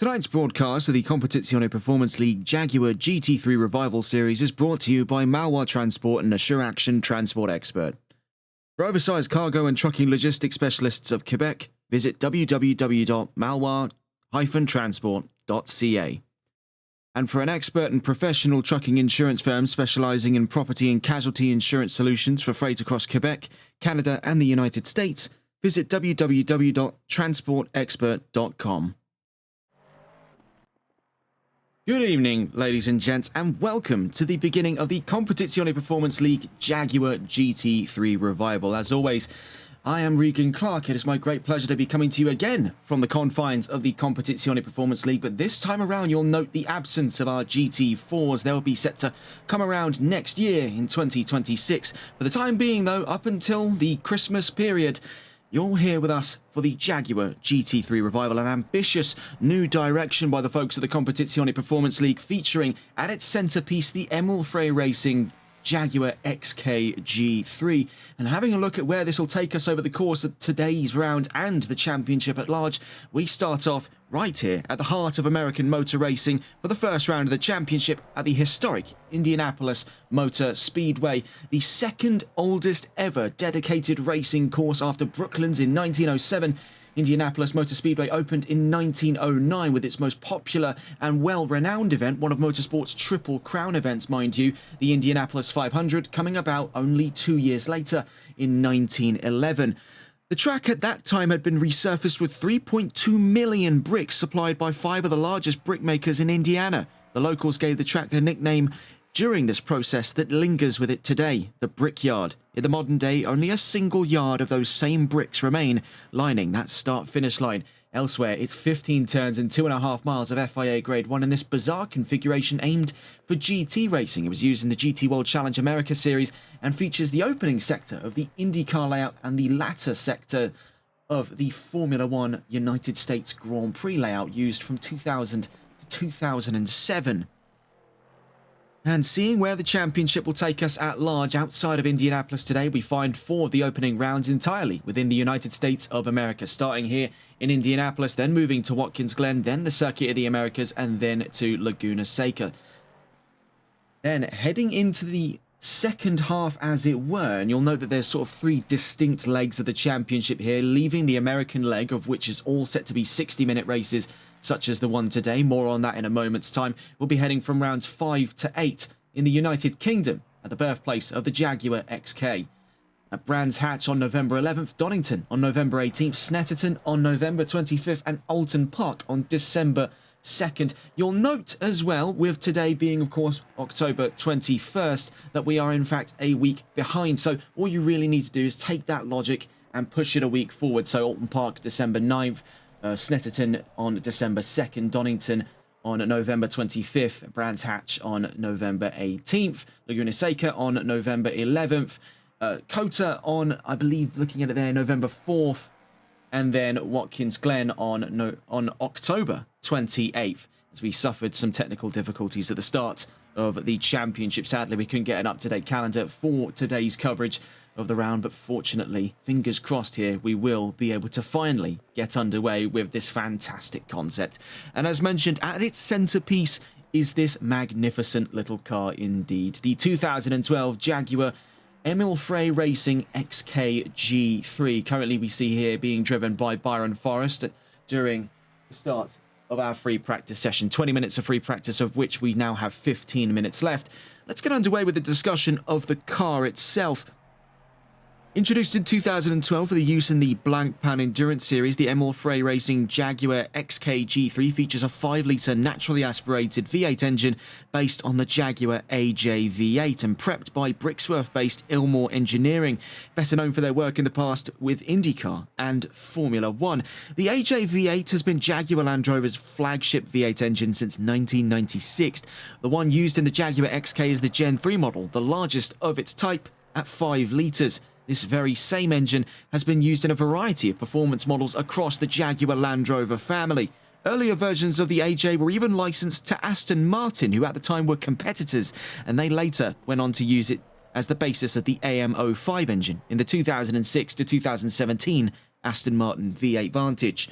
Tonight's broadcast of the Competizione Performance League Jaguar GT3 Revival Series is brought to you by Malwar Transport and Assure Action Transport Expert. For oversized cargo and trucking logistics specialists of Quebec, visit www.malwar-transport.ca. And for an expert and professional trucking insurance firm specializing in property and casualty insurance solutions for freight across Quebec, Canada, and the United States, visit www.transportexpert.com. Good evening, ladies and gents, and welcome to the beginning of the Competizione Performance League Jaguar GT3 Revival. As always, I am Regan Clark. It is my great pleasure to be coming to you again from the confines of the Competizione Performance League, but this time around you'll note the absence of our GT4s. They'll be set to come around next year in 2026. For the time being, though, up until the Christmas period, you're here with us for the Jaguar GT3 Revival, an ambitious new direction by the folks at the Competizione Performance League, featuring at its centerpiece the Emil Frey Racing Jaguar XK G3. And having a look at where this will take us over the course of today's round and the championship at large, we start off right here at the heart of American motor racing for the first round of the championship at the historic Indianapolis Motor Speedway, the second oldest ever dedicated racing course after Brooklands in 1907. Indianapolis Motor Speedway opened in 1909 with its most popular and well-renowned event, one of motorsport's Triple Crown events, mind you, the Indianapolis 500, coming about only 2 years later in 1911. The track at that time had been resurfaced with 3.2 million bricks supplied by 5 of the largest brick makers in Indiana. The locals gave the track a nickname during this process that lingers with it today, the Brickyard. In the modern day, only a single yard of those same bricks remain lining that start-finish line. Elsewhere, it's 15 turns and 2.5 miles of FIA Grade 1 in this bizarre configuration aimed for GT racing. It was used in the GT World Challenge America Series and features the opening sector of the IndyCar layout and the latter sector of the Formula One United States Grand Prix layout used from 2000 to 2007. And seeing where the championship will take us at large outside of Indianapolis today, we find 4 of the opening rounds entirely within the United States of America, starting here in Indianapolis, then moving to Watkins Glen, then the Circuit of the Americas, and then to Laguna Seca. Then heading into the second half, as it were, and you'll note that there's sort of 3 distinct legs of the championship here, leaving the American leg, of which is all set to be 60-minute races, such as the one today. More on that in a moment's time. We'll be heading from rounds 5 to 8 in the United Kingdom at the birthplace of the Jaguar XK. At Brands Hatch on November 11th, Donington on November 18th, Snetterton on November 25th, and Alton Park on December 2nd. You'll note as well, with today being, of course, October 21st, that we are in fact a week behind. So all you really need to do is take that logic and push it a week forward. So Alton Park, December 9th, Snetterton on December 2nd, Donington on November 25th, Brands Hatch on November 18th, Laguna Seca on November 11th, Cota on, I believe, looking at it there, November 4th, and then Watkins Glen on October 28th, as we suffered some technical difficulties at the start of the championship. Sadly, we couldn't get an up-to-date calendar for today's coverage of the round, but fortunately, fingers crossed here, we will be able to finally get underway with this fantastic concept. And as mentioned, at its centerpiece is this magnificent little car indeed, the 2012 Jaguar Emil Frey Racing XK G3. Currently we see here being driven by Byron Forrest during the start of our free practice session. 20 minutes of free practice, of which we now have 15 minutes left. Let's get underway with the discussion of the car itself. Introduced in 2012 for the use in the Blancpain Endurance Series, the Emil Frey Racing Jaguar XK G3 features a 5-litre naturally aspirated V8 engine based on the Jaguar AJ V8 and prepped by Brixworth-based Ilmore Engineering, better known for their work in the past with IndyCar and Formula One. The AJ V8 has been Jaguar Land Rover's flagship V8 engine since 1996. The one used in the Jaguar XK is the Gen 3 model, the largest of its type at 5 litres. This very same engine has been used in a variety of performance models across the Jaguar Land Rover family. Earlier versions of the AJ were even licensed to Aston Martin, who at the time were competitors, and they later went on to use it as the basis of the AM05 engine in the 2006 to 2017 Aston Martin V8 Vantage.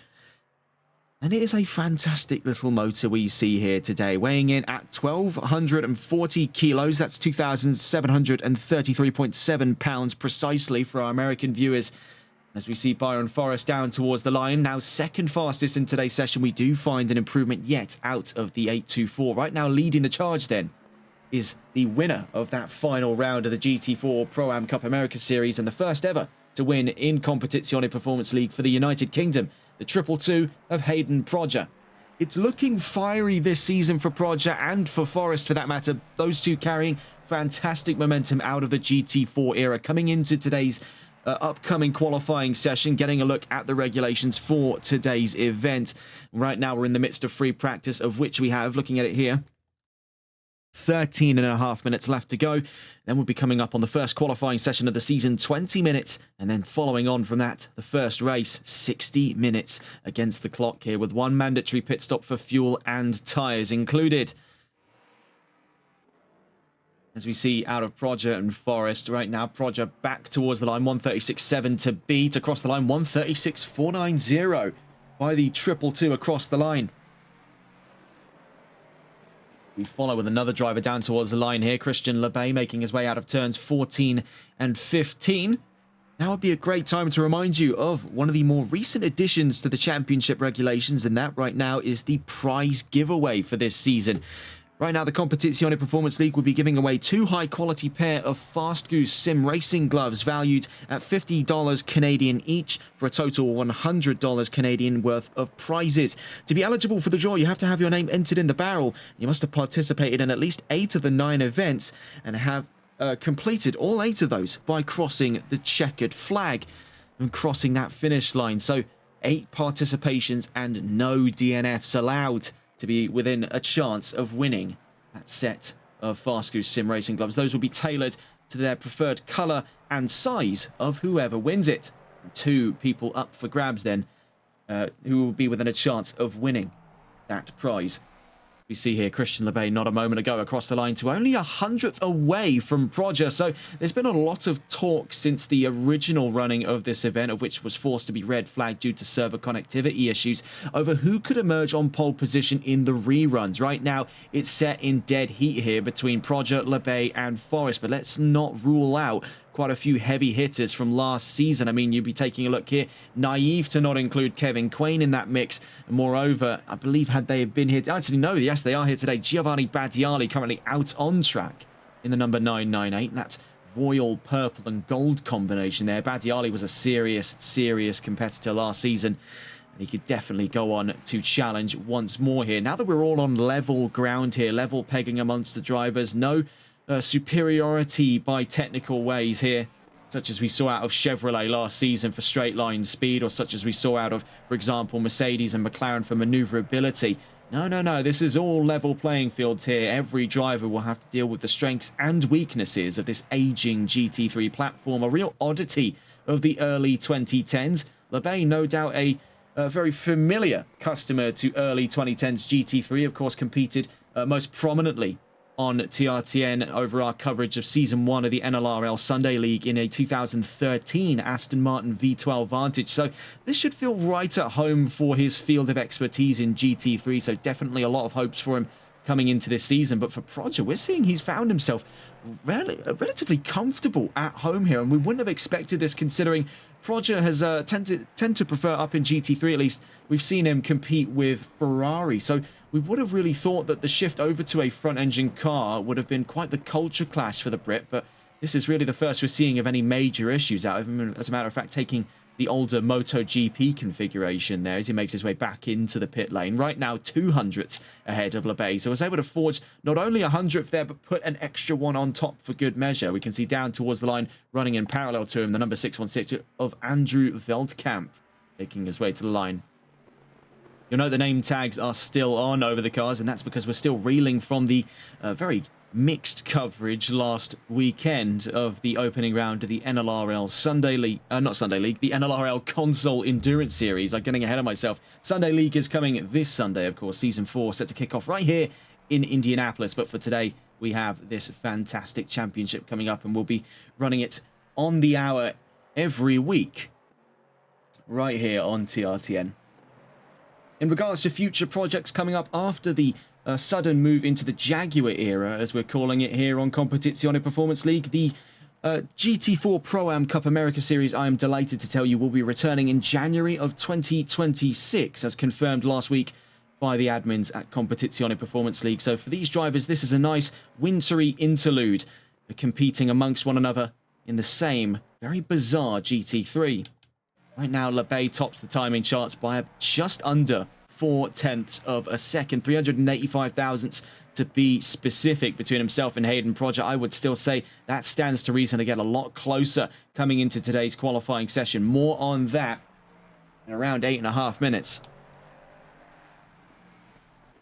And it is a fantastic little motor we see here today, weighing in at 1,240 kilos. That's 2,733.7 pounds precisely for our American viewers. As we see Byron Forrest down towards the line, now second fastest in today's session. We do find an improvement yet out of the 824. Right now leading the charge then is the winner of that final round of the GT4 Pro-Am Cup America Series and the first ever to win in Competizione Performance League for the United Kingdom, the 222 of Hayden Prodger. It's looking fiery this season for Prodger and for Forrest for that matter, those two carrying fantastic momentum out of the GT4 era, coming into today's upcoming qualifying session, getting a look at the regulations for today's event. Right now we're in the midst of free practice, of which we have, looking at it here, 13.5 minutes left to go. Then we'll be coming up on the first qualifying session of the season, 20 minutes, and then following on from that, the first race, 60 minutes against the clock here, with one mandatory pit stop for fuel and tyres included. As we see out of Prodger and Forrest right now, Prodger back towards the line, 136.7 to beat, across the line, 136.490 by the 222 across the line. We follow with another driver down towards the line here, Christian Lebay, making his way out of turns 14 and 15. Now would be a great time to remind you of one of the more recent additions to the championship regulations, and that right now is the prize giveaway for this season. Right now, the Competizione Performance League will be giving away two high-quality pair of Fast Goose Sim Racing gloves valued at $50 Canadian each for a total $100 Canadian worth of prizes. To be eligible for the draw, you have to have your name entered in the barrel. You must have participated in at least 8 of the 9 events and have completed all 8 of those by crossing the checkered flag and crossing that finish line. So 8 participations and no DNFs allowed to be within a chance of winning that set of Fast Goose Sim Racing gloves. Those will be tailored to their preferred colour and size of whoever wins it. 2 people up for grabs then, who will be within a chance of winning that prize. We see here Christian Lebay not a moment ago across the line to only 100th away from Prodger. So there's been a lot of talk since the original running of this event, of which was forced to be red flagged due to server connectivity issues, over who could emerge on pole position in the reruns. Right now, it's set in dead heat here between Prodger, Lebay and Forrest, but let's not rule out quite a few heavy hitters from last season. I mean, you'd be taking a look here. Naive to not include Kevin Quain in that mix. Moreover, I believe had they been here... Actually, no, yes, they are here today. Giovanni Battiali currently out on track in the number 998. That's royal purple and gold combination there. Battiali was a serious competitor last season. And he could definitely go on to challenge once more here. Now that we're all on level ground here, level pegging amongst the drivers, no superiority by technical ways here, such as we saw out of Chevrolet last season for straight line speed, or such as we saw out of, for example, Mercedes and McLaren for maneuverability. No, this is all level playing fields here. Every driver will have to deal with the strengths and weaknesses of this aging GT3 platform, a real oddity of the early 2010s. Lebay, no doubt a very familiar customer to early 2010s GT3, of course, competed most prominently on TRTN over our coverage of Season 1 of the NLRL Sunday League in a 2013 Aston Martin V12 Vantage. So this should feel right at home for his field of expertise in GT3, so definitely a lot of hopes for him coming into this season. But for Prodger, we're seeing he's found himself relatively comfortable at home here, and we wouldn't have expected this considering Prodger has tend to prefer, up in GT3 at least, we've seen him compete with Ferrari. So we would have really thought that the shift over to a front-engine car would have been quite the culture clash for the Brit, but this is really the first we're seeing of any major issues out of him. As a matter of fact, taking the older MotoGP configuration there as he makes his way back into the pit lane. Right now, 200ths ahead of Lebay. So was able to forge not only 100th there, but put an extra one on top for good measure. We can see down towards the line, running in parallel to him, the number 616 of Andrew Veldkamp, making his way to the line. You'll note the name tags are still on over the cars, and that's because we're still reeling from the very mixed coverage last weekend of the opening round of the NLRL Sunday League, not Sunday League, the NLRL Console Endurance Series. I'm getting ahead of myself. Sunday League is coming this Sunday, of course, Season 4 set to kick off right here in Indianapolis. But for today, we have this fantastic championship coming up, and we'll be running it on the hour every week right here on TRTN. In regards to future projects coming up after the sudden move into the Jaguar era, as we're calling it here on Competizione Performance League, the GT4 Pro-Am Cup America Series, I am delighted to tell you, will be returning in January of 2026, as confirmed last week by the admins at Competizione Performance League. So for these drivers, this is a nice wintry interlude, competing amongst one another in the same very bizarre GT3. Right now, LeBay tops the timing charts by just under 0.4 of a second, 385 thousandths to be specific between himself and Hayden Prodger. I would still say that stands to reason to get a lot closer coming into today's qualifying session. More on that in around 8.5 minutes.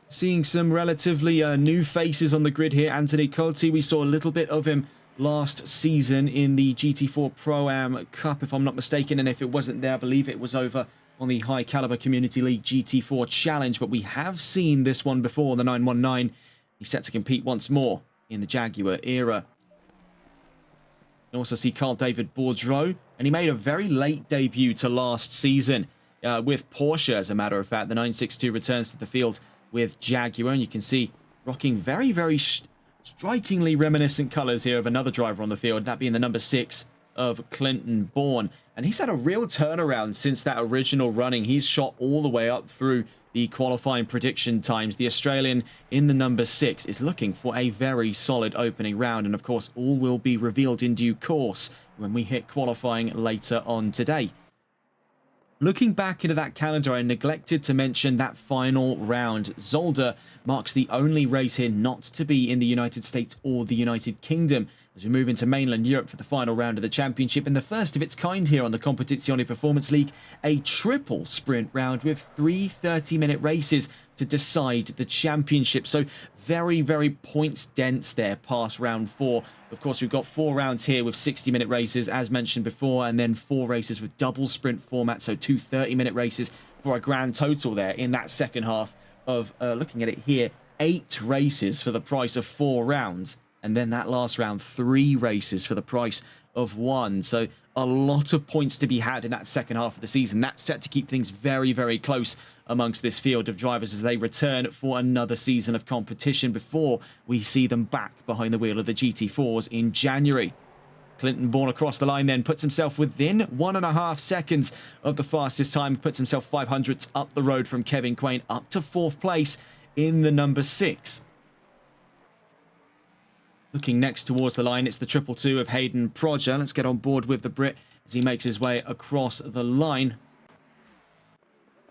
Seeing some relatively new faces on the grid here. Anthony Colti, we saw a little bit of him last season in the GT4 Pro-Am Cup, if I'm not mistaken, and if it wasn't there, I believe it was over on the High Caliber Community League GT4 Challenge, but we have seen this one before, the 919. He's set to compete once more in the Jaguar era. You also see Carl David Bourdreau, and he made a very late debut to last season with Porsche, as a matter of fact. The 962 returns to the field with Jaguar, and you can see rocking very, very strikingly reminiscent colours here of another driver on the field, that being the number 6 of Clinton Bourne. And he's had a real turnaround since that original running. He's shot all the way up through the qualifying prediction times. The Australian in the number 6 is looking for a very solid opening round. And of course, all will be revealed in due course when we hit qualifying later on today. Looking back into that calendar, I neglected to mention that final round. Zolder marks the only race here not to be in the United States or the United Kingdom, as we move into mainland Europe for the final round of the championship, and the first of its kind here on the Competizione Performance League, a triple sprint round with 3 30-minute races to decide the championship. So very, very points dense there past round 4. Of course, we've got 4 rounds here with 60-minute races, as mentioned before, and then 4 races with double sprint format, so 2 30-minute races for a grand total there in that second half of, looking at it here, 8 races for the price of 4 rounds. And then that last round, 3 races for the price of 1. So a lot of points to be had in that second half of the season. That's set to keep things very, very close amongst this field of drivers as they return for another season of competition before we see them back behind the wheel of the GT4s in January. Clinton Bourne across the line then puts himself within 1.5 seconds of the fastest time. Puts himself 500ths up the road from Kevin Quain up to 4th place in the number 6. Looking next towards the line, it's the 222 of Hayden Prodger. Let's get on board with the Brit as he makes his way across the line.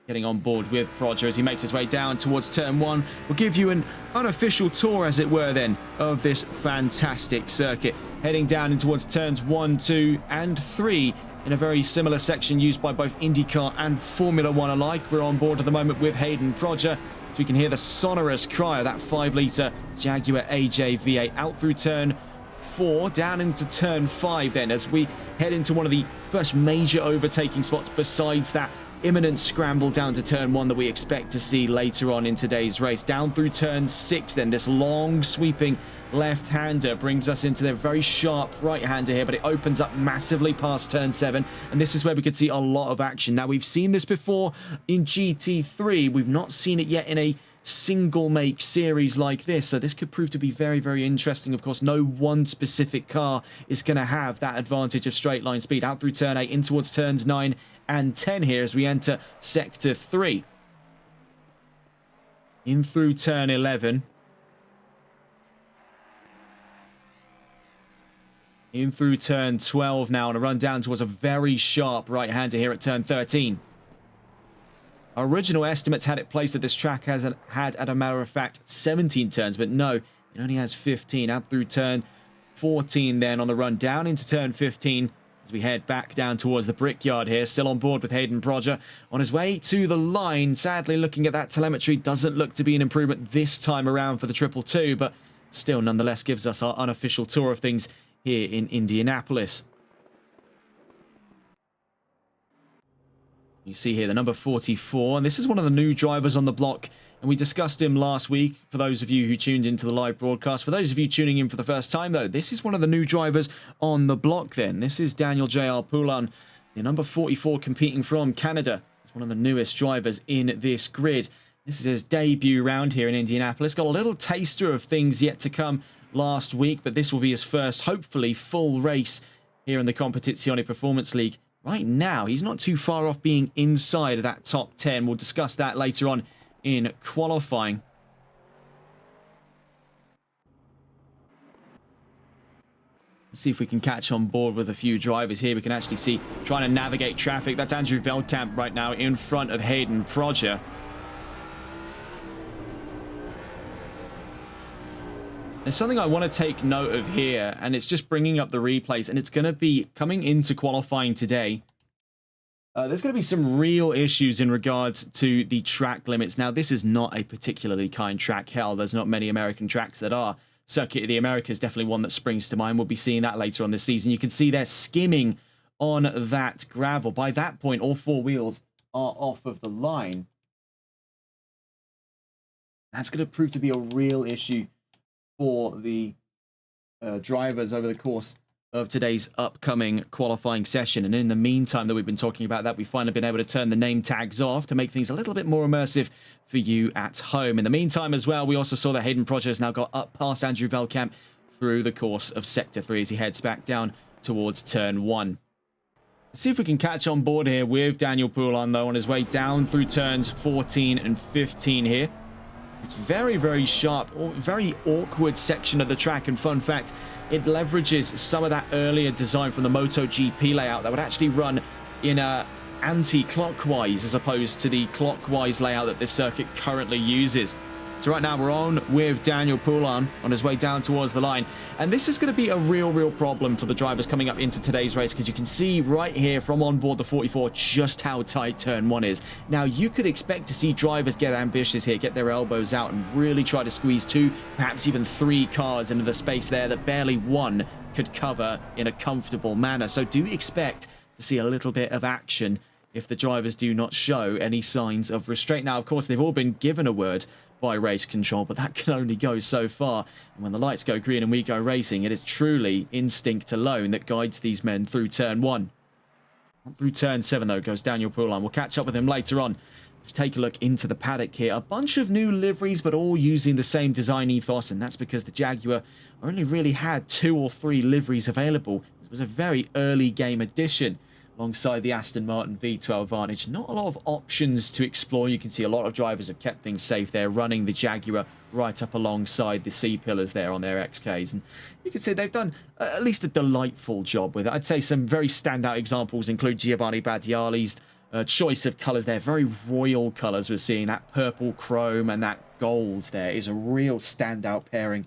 Getting on board with Prodger as he makes his way down towards turn 1. We'll give you an unofficial tour, as it were, then, of this fantastic circuit. Heading down in towards turns 1, 2, and 3 in a very similar section used by both IndyCar and Formula 1 alike. We're on board at the moment with Hayden Prodger. So we can hear the sonorous cry of that 5-litre Jaguar AJ V8 out through turn 4, down into turn 5 then, as we head into one of the first major overtaking spots besides that imminent scramble down to turn 1 that we expect to see later on in today's race. Down through turn 6 then, this long sweeping left-hander brings us into their very sharp right-hander here, but it opens up massively past turn 7, and this is where we could see a lot of action. Now, we've seen this before in GT3. We've not seen it yet in a single make series like this, so this could prove to be very, very interesting. Of course, no one specific car is going to have that advantage of straight line speed. Out through turn 8 in towards turns 9 and 10 here as we enter sector 3. In through turn 11. In through turn 12 now, and a run down towards a very sharp right-hander here at turn 13. Our original estimates had it placed at this track had, as a matter of fact, 17 turns, but no, it only has 15. Out through turn 14 then on the run down into turn 15 as we head back down towards the Brickyard here. Still on board with Hayden Prodger on his way to the line. Sadly, looking at that telemetry, doesn't look to be an improvement this time around for the 222, but still nonetheless gives us our unofficial tour of things here in Indianapolis. You see here the number 44, and this is one of the new drivers on the block, and we discussed him last week for those of you who tuned into the live broadcast. For those of you tuning in for the first time, though, this is one of the new drivers on the block then. This is Daniel J.R. Poulin, the number 44 competing from Canada, as one of the newest drivers in this grid. This is his debut round here in Indianapolis. Got a little taster of things yet to come last week, but this will be his first, hopefully, full race here in the Competizione Performance League. Right now, he's not too far off being inside of that top 10. We'll discuss that later on in qualifying. Let's see if we can catch on board with a few drivers here. We can actually see trying to navigate traffic. That's Andrew Veldkamp right now in front of Hayden Proger. There's something I want to take note of here, and it's just bringing up the replays, and it's going to be coming into qualifying today. There's going to be some real issues in regards to the track limits. Now, this is not a particularly kind track. Hell, there's not many American tracks that are. Circuit of the Americas is definitely one that springs to mind. We'll be seeing that later on this season. You can see they're skimming on that gravel. By that point, all four wheels are off of the line. That's going to prove to be a real issue for the drivers over the course of today's upcoming qualifying session. And in the meantime that we've been talking about that, we've finally been able to turn the name tags off to make things a little bit more immersive for you at home. In the meantime as well, we also saw that Hayden Proger has now got up past Andrew Veldkamp through the course of Sector 3 as he heads back down towards Turn 1. Let's see if we can catch on board here with Daniel Poulin, though, on his way down through turns 14 and 15 here. It's very, very sharp, very awkward section of the track. And fun fact, it leverages some of that earlier design from the MotoGP layout that would actually run in a anti-clockwise as opposed to the clockwise layout that this circuit currently uses. So right now we're on with Daniel Poulin on his way down towards the line. And this is going to be a real problem for the drivers coming up into today's race, because you can see right here from on board the 44 just how tight turn 1 is. Now, you could expect to see drivers get ambitious here, get their elbows out and really try to squeeze 2, perhaps even 3 cars into the space there that barely 1 could cover in a comfortable manner. So do expect to see a little bit of action if the drivers do not show any signs of restraint. Now, of course, they've all been given a word by race control, but that can only go so far. And when the lights go green and we go racing, it is truly instinct alone that guides these men through turn 1. Through turn 7, though, goes Daniel Poulin. We'll catch up with him later on. Let's take a look into the paddock here. A bunch of new liveries, but all using the same design ethos, and that's because the Jaguar only really had 2 or 3 liveries available. It was a very early game addition alongside the Aston Martin V12 Vantage. Not a lot of options to explore. You can see a lot of drivers have kept things safe there, running the Jaguar right up alongside the C-pillars there on their XKs. And you can see they've done at least a delightful job with it. I'd say some very standout examples include Giovanni Badiali's choice of colours there. Very royal colours we're seeing. That purple chrome and that gold there is a real standout pairing.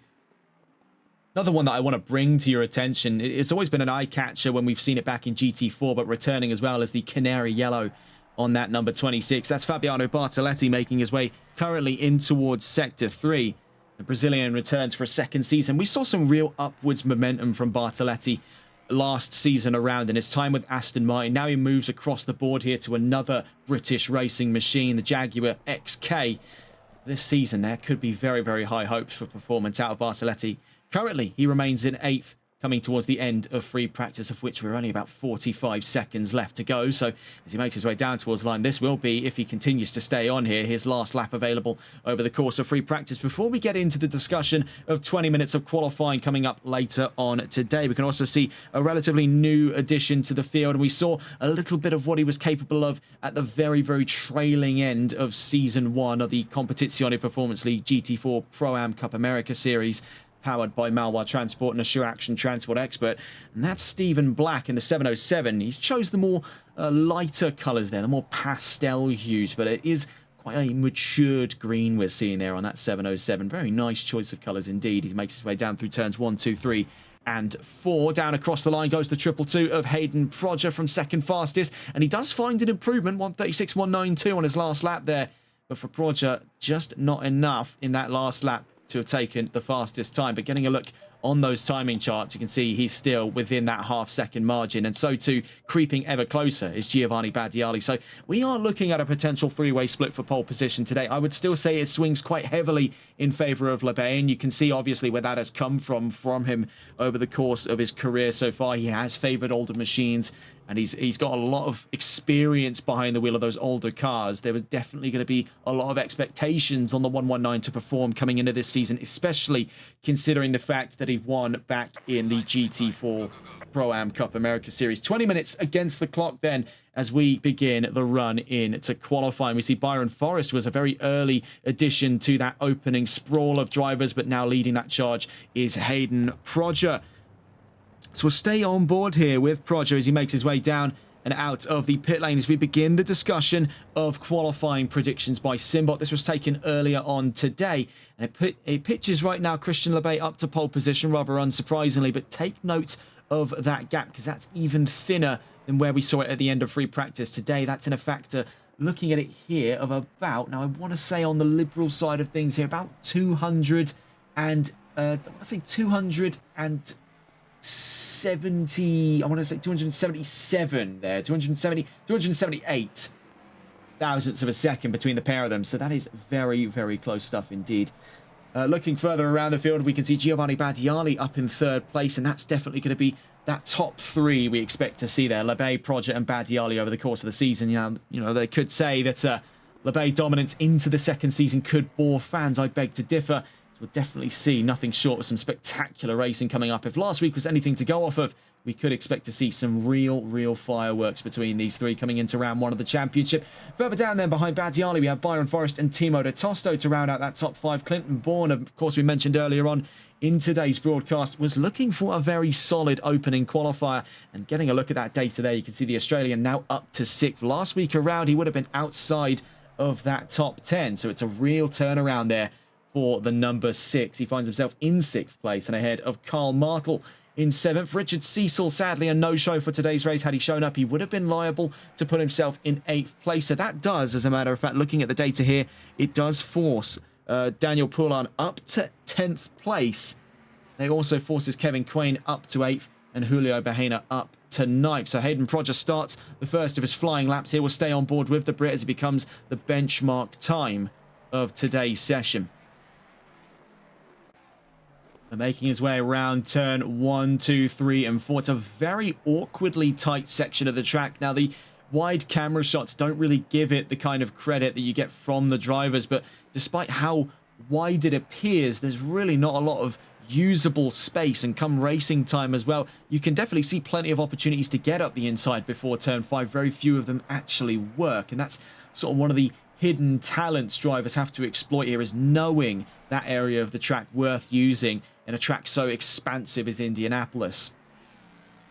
Another one that I want to bring to your attention, it's always been an eye-catcher when we've seen it back in GT4, but returning as well as the canary yellow on that number 26. That's Fabiano Bartoletti making his way currently in towards Sector 3. The Brazilian returns for a second season. We saw some real upwards momentum from Bartoletti last season around in his time with Aston Martin. Now he moves across the board here to another British racing machine, the Jaguar XK. This season, there could be very high hopes for performance out of Bartoletti. Currently, he remains in 8th, coming towards the end of free practice, of which we're only about 45 seconds left to go. So as he makes his way down towards the line, this will be, if he continues to stay on here, his last lap available over the course of free practice before we get into the discussion of 20 minutes of qualifying coming up later on today. We can also see a relatively new addition to the field, and we saw a little bit of what he was capable of at the very trailing end of Season 1 of the Competizione Performance League GT4 Pro-Am Cup America Series, powered by Malwa Transport and a Sure Action Transport expert. And that's Stephen Black in the 707. He's chose the more lighter colours there, the more pastel hues, but it is quite a matured green we're seeing there on that 707. Very nice choice of colours indeed. He makes his way down through turns 1, 2, 3 and 4. Down across the line goes the 222 of Hayden Proger from second fastest, and he does find an improvement, 136.192 on his last lap there. But for Proger, just not enough in that last lap to have taken the fastest time. But getting a look on those timing charts, you can see he's still within that half-second margin, and so too, creeping ever closer is Giovanni Badiali. So we are looking at a potential three-way split for pole position today. I would still say it swings quite heavily in favour of Lebay, and you can see obviously where that has come from him over the course of his career so far. He has favoured older machines, and he's got a lot of experience behind the wheel of those older cars. There was definitely going to be a lot of expectations on the 119 to perform coming into this season, especially considering the fact that he won back in the GT4 Pro-Am Cup America Series. 20 minutes against the clock then as we begin the run into qualifying. We see Byron Forrest was a very early addition to that opening sprawl of drivers, but now leading that charge is Hayden Prodger. So we'll stay on board here with Prodger as he makes his way down and out of the pit lane as we begin the discussion of qualifying predictions by Simbot. This was taken earlier on today, and it pitches right now Christian Lebay up to pole position, rather unsurprisingly, but take note of that gap because that's even thinner than where we saw it at the end of free practice today. That's in a factor, looking at it here, of about, now I want to say on the liberal side of things here, about 200 and, I want to say 270, I want to say 277 there, 278 thousandths of a second between the pair of them. So that is very, very close stuff indeed. Looking further around the field, we can see Giovanni Badiali up in third place, and that's definitely going to be that top three we expect to see there. Lebay, Prodger, and Badiali over the course of the season. You know, they could say that Lebay dominance into the second season could bore fans. I beg to differ. We'll definitely see nothing short of some spectacular racing coming up. If last week was anything to go off of, we could expect to see some real fireworks between these three coming into round one of the championship. Further down then behind Badiali, we have Byron Forrest and Timo de Tosto to round out that top five. Clinton Bourne, of course, we mentioned earlier on in today's broadcast, was looking for a very solid opening qualifier. And getting a look at that data there, you can see the Australian now up to 6th. Last week around, he would have been outside of that top 10. So it's a real turnaround there for the number 6. He finds himself in 6th place and ahead of Carl Martel in 7th. Richard Cecil, sadly, a no-show for today's race. Had he shown up, he would have been liable to put himself in 8th place. So that does, as a matter of fact, looking at the data here, it does force Daniel Poulin up to 10th place. It also forces Kevin Quain up to 8th and Julio Bahena up to 9th. So Hayden Prodger starts the first of his flying laps here. Will stay on board with the Brit as it becomes the benchmark time of today's session. Making his way around turn 1, 2, 3, and 4. It's a very awkwardly tight section of the track. Now, the wide camera shots don't really give it the kind of credit that you get from the drivers, but despite how wide it appears, there's really not a lot of usable space, and come racing time as well, you can definitely see plenty of opportunities to get up the inside before turn 5. Very few of them actually work, and that's sort of one of the hidden talents drivers have to exploit here, is knowing that area of the track worth using in a track so expansive as Indianapolis.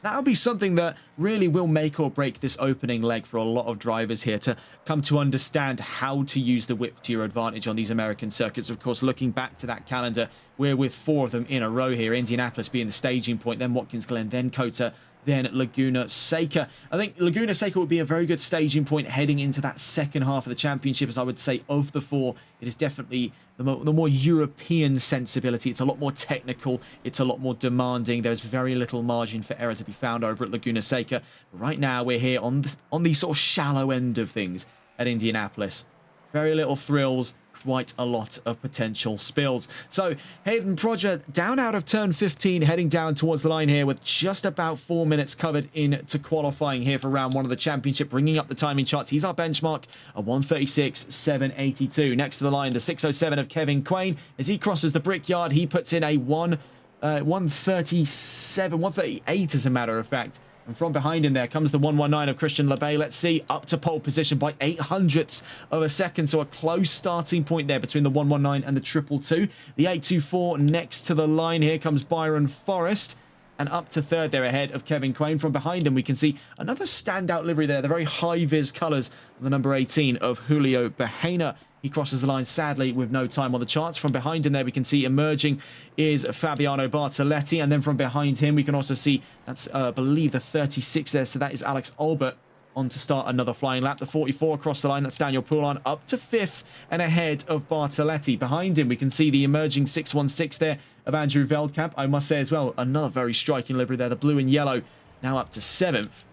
That'll be something that really will make or break this opening leg for a lot of drivers here, to come to understand how to use the width to your advantage on these American circuits. Of course, looking back to that calendar, we're with 4 of them in a row here. Indianapolis being the staging point, then Watkins Glen, then Kota, then Laguna Seca. I think Laguna Seca would be a very good staging point heading into that second half of the championship, as I would say of the 4, it is definitely the more European sensibility. It's a lot more technical. It's a lot more demanding. There's very little margin for error to be found over at Laguna Seca. But right now, we're here on the sort of shallow end of things at Indianapolis. Very little thrills, quite a lot of potential spills. So Hayden Prodger down out of turn 15, heading down towards the line here with just about 4 minutes covered into qualifying here for round 1 of the championship, bringing up the timing charts. He's our benchmark, a 1:36.782. Next to the line, the 6:07 of Kevin Quain. As he crosses the brickyard, he puts in a 1:37, 1:38 as a matter of fact. And from behind him there comes the 1:19 of Christian Lebay. Let's see, up to pole position by 0.08 of a second. So a close starting point there between the 1:19 and the 222. The 8:24 next to the line. Here comes Byron Forrest. And up to third there ahead of Kevin Quain. From behind him, we can see another standout livery there. The very high-vis colours of the number 18 of Julio Bahena. He crosses the line, sadly, with no time on the charts. From behind him there, we can see emerging is Fabiano Bartoletti. And then from behind him, we can also see, that's, I believe, the 36 there. So that is Alex Albert. on to start another flying lap. The 44 across the line, that's Daniel Poulon up to 5th and ahead of Bartoletti. Behind him, we can see the emerging 616 there of Andrew Veldkamp. I must say as well, another very striking livery there, the blue and yellow, now up to 7th.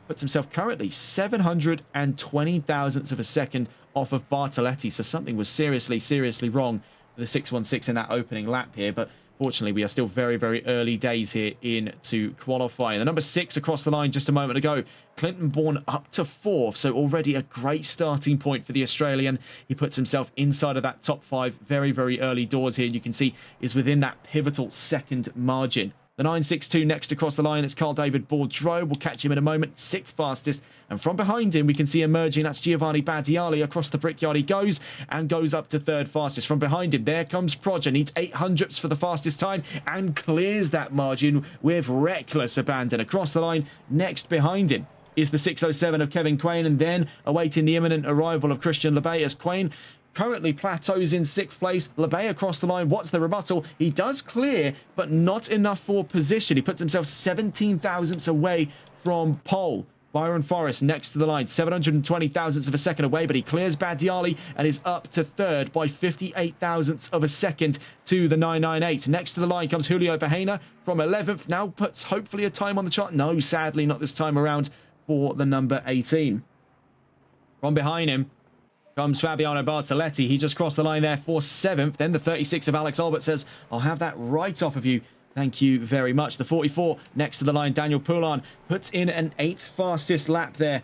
Puts himself currently 720 thousandths of a second off of Bartoletti, so something was seriously wrong with the 616 in that opening lap here, but fortunately, we are still very early days here into qualifying. The number 6 across the line just a moment ago, Clinton Bourne up to 4th, so already a great starting point for the Australian. He puts himself inside of that top 5 very early doors here, and you can see is within that pivotal second margin. The 962 next across the line, it's Carl David Bourdreau. We'll catch him in a moment, 6th fastest. And from behind him, we can see emerging, that's Giovanni Badiali. Across the brickyard he goes, and goes up to 3rd fastest. From behind him, there comes Proger, needs 800ths for the fastest time, and clears that margin with reckless abandon. Across the line, next behind him is the 607 of Kevin Quain, and then awaiting the imminent arrival of Christian Lebay as Quain currently plateaus in 6th place. Lebay across the line. What's the rebuttal? He does clear, but not enough for position. He puts himself 17 thousandths away from pole. Byron Forrest next to the line, 720 thousandths of a second away, but he clears Badiali and is up to 3rd by 58 thousandths of a second to the 998. Next to the line comes Julio Bahena from 11th. Now puts hopefully a time on the chart. No, sadly, not this time around for the number 18. From behind him comes Fabiano Bartoletti. He just crossed the line there for 7th. Then the 36 of Alex Albert says, I'll have that right off of you. Thank you very much. The 44 next to the line, Daniel Poulon, puts in an 8th fastest lap there.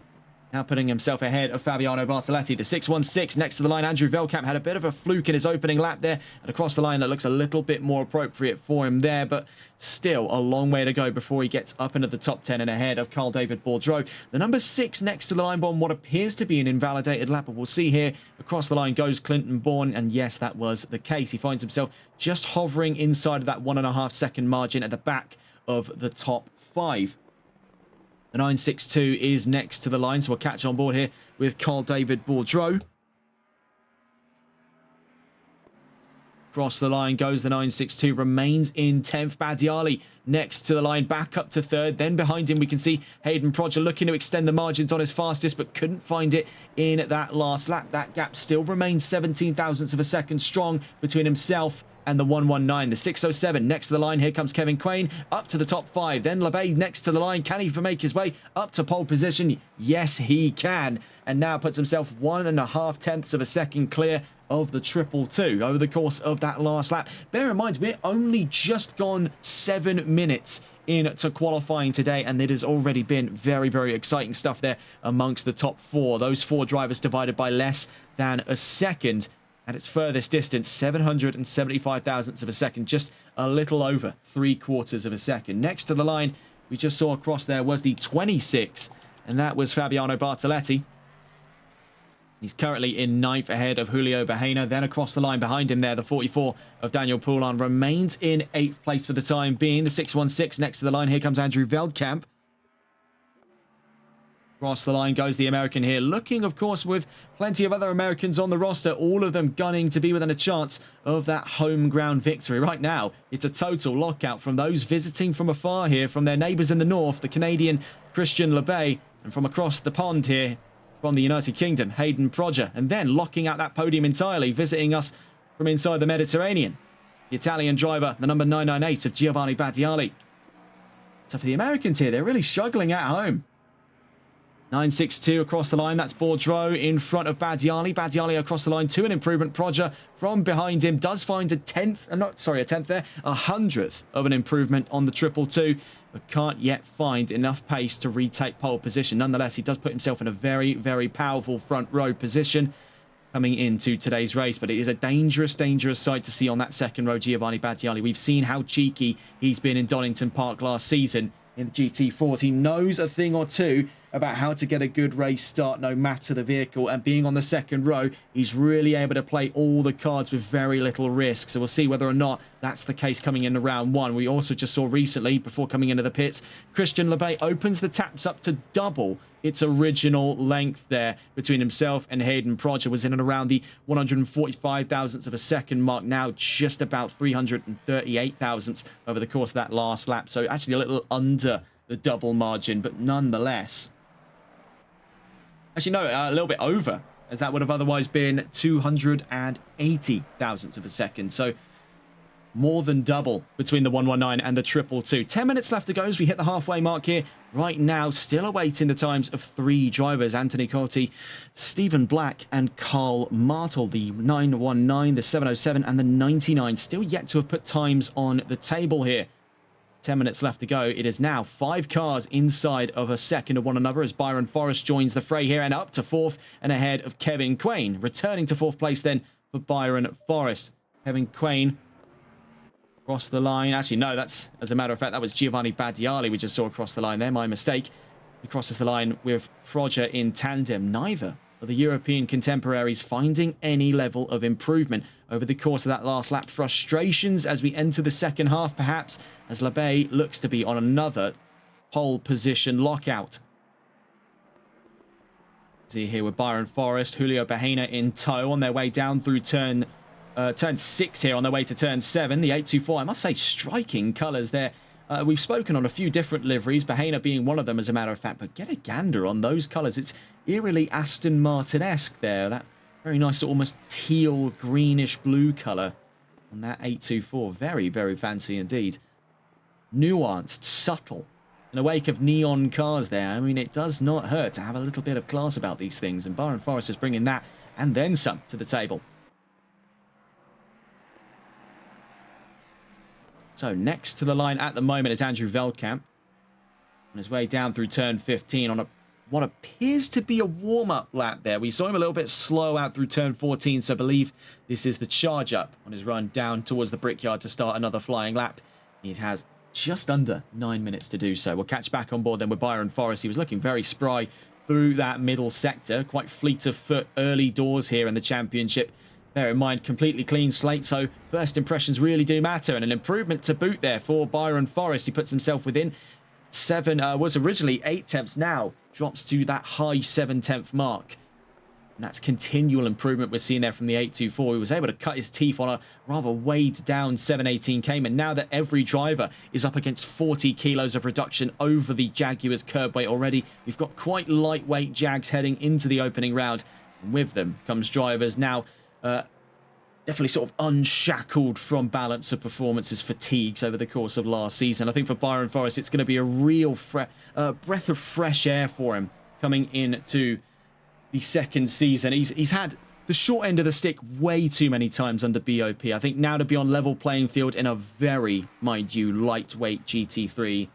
Now putting himself ahead of Fabiano Bartoletti. The 616 next to the line, Andrew Veldkamp had a bit of a fluke in his opening lap there. And across the line, that looks a little bit more appropriate for him there. But still a long way to go before he gets up into the top 10 and ahead of Carl David Bourdreau. The number 6 next to the line on what appears to be an invalidated lap. But we'll see here. Across the line goes Clinton Bourne. And yes, that was the case. He finds himself just hovering inside of that 1.5 second margin at the back of the top 5. The 962 is next to the line, so we'll catch on board here with Carl David Bourdreau. Across the line goes the 962, remains in 10th. Badiali next to the line, back up to 3rd. Then behind him we can see Hayden Proger looking to extend the margins on his fastest, but couldn't find it in that last lap. That gap still remains 17 thousandths of a second strong between himself and the 119. The 607 next to the line. Here comes Kevin Quain up to the top 5. Then Lebay next to the line. Can he make his way up to pole position? Yes, he can. And now puts himself 1.5 tenths of a second clear of the 222 over the course of that last lap. Bear in mind, we're only just gone 7 minutes into qualifying today, and it has already been very exciting stuff there amongst the top 4. Those 4 drivers divided by less than a second. At its furthest distance, 775 thousandths of a second, just a little over 3/4 of a second. Next to the line, we just saw across there was the 26, and that was Fabiano Bartoletti. He's currently in 9th ahead of Julio Bahena. Then across the line behind him there, the 44 of Daniel Poulon remains in 8th place for the time being. The 616 next to the line. Here comes Andrew Veldkamp. Across the line goes the American here, looking, of course, with plenty of other Americans on the roster, all of them gunning to be within a chance of that home ground victory. Right now, it's a total lockout from those visiting from afar here, from their neighbours in the north, the Canadian Christian Lebay, and from across the pond here, from the United Kingdom, Hayden Proger, and then locking out that podium entirely, visiting us from inside the Mediterranean, the Italian driver, the number 998 of Giovanni Badiali. So for the Americans here, they're really struggling at home. 962 across the line, that's Bourdreau in front of Badiali. Badiali across the line to an improvement. Proger from behind him does find a 10th there, a 100th of an improvement on the 222, but can't yet find enough pace to retake pole position. Nonetheless, he does put himself in a very powerful front row position coming into today's race, but it is a dangerous sight to see on that second row, Giovanni Badiali. We've seen how cheeky he's been in Donington Park last season in the GT4s. He knows a thing or two about how to get a good race start no matter the vehicle, and being on the second row, he's really able to play all the cards with very little risk. So we'll see whether or not that's the case coming into round 1. We also just saw recently, before coming into the pits, Christian Lebay opens the taps up to double its original length there between himself and Hayden Proger. Was in and around the 145 thousandths of a second mark, now just about 338 thousandths over the course of that last lap. So actually a little under the double margin, but nonetheless Actually, no, a little bit over, as that would have otherwise been 280 thousandths of a second. So more than double between the 119 and the 222. 10 minutes left to go as we hit the halfway mark here. Right now, still awaiting the times of 3 drivers. Anthony Cotti, Stephen Black, and Carl Martel. The 919, the 707, and the 99 still yet to have put times on the table here. 10 minutes left to go. It is now 5 cars inside of a second of one another as Byron Forrest joins the fray here and up to 4th and ahead of Kevin Quain. Returning to 4th place then for Byron Forrest. Kevin Quain across the line. Actually, no, that's, as a matter of fact, that was Giovanni Badiali we just saw across the line there. My mistake. He crosses the line with Froger in tandem. Neither of the European contemporaries finding any level of improvement over the course of that last lap. Frustrations as we enter the second half, perhaps, as Labey looks to be on another pole position lockout. See here with Byron Forrest, Julio Bahena in tow on their way down through turn 6 here on their way to turn 7. The 824, I must say, striking colours there. We've spoken on a few different liveries, Bahena being one of them as a matter of fact, but get a gander on those colours. It's eerily Aston Martin-esque there. That very nice, almost teal, greenish blue colour on that 824. Very, very fancy indeed. Nuanced, subtle. In the wake of neon cars there, I mean, it does not hurt to have a little bit of class about these things, and Byron Forrest is bringing that and then some to the table. So next to the line at the moment is Andrew Veldkamp on his way down through turn 15 on what appears to be a warm-up lap there. We saw him a little bit slow out through turn 14, so I believe this is the charge up on his run down towards the Brickyard to start another flying lap. He has just under 9 minutes to do so. We'll catch back on board then with Byron Forrest. He was looking very spry through that middle sector, quite fleet of foot early doors here in the championship. Bear in mind, completely clean slate, so first impressions really do matter. And an improvement to boot there for Byron Forrest. He puts himself within 7, was originally 8 tenths, now drops to that high 7-tenth mark. And that's continual improvement we're seeing there from the 824. He was able to cut his teeth on a rather weighed down 718 Cayman. Now that every driver is up against 40 kilos of reduction over the Jaguar's curb weight already, we've got quite lightweight Jags heading into the opening round. And with them comes drivers now definitely sort of unshackled from balance of performances fatigues over the course of last season. I think for Byron Forrest, it's going to be a real breath of fresh air for him coming into the second season. He's had the short end of the stick way too many times under BOP. I think now to be on level playing field in a very, mind you, lightweight GT3,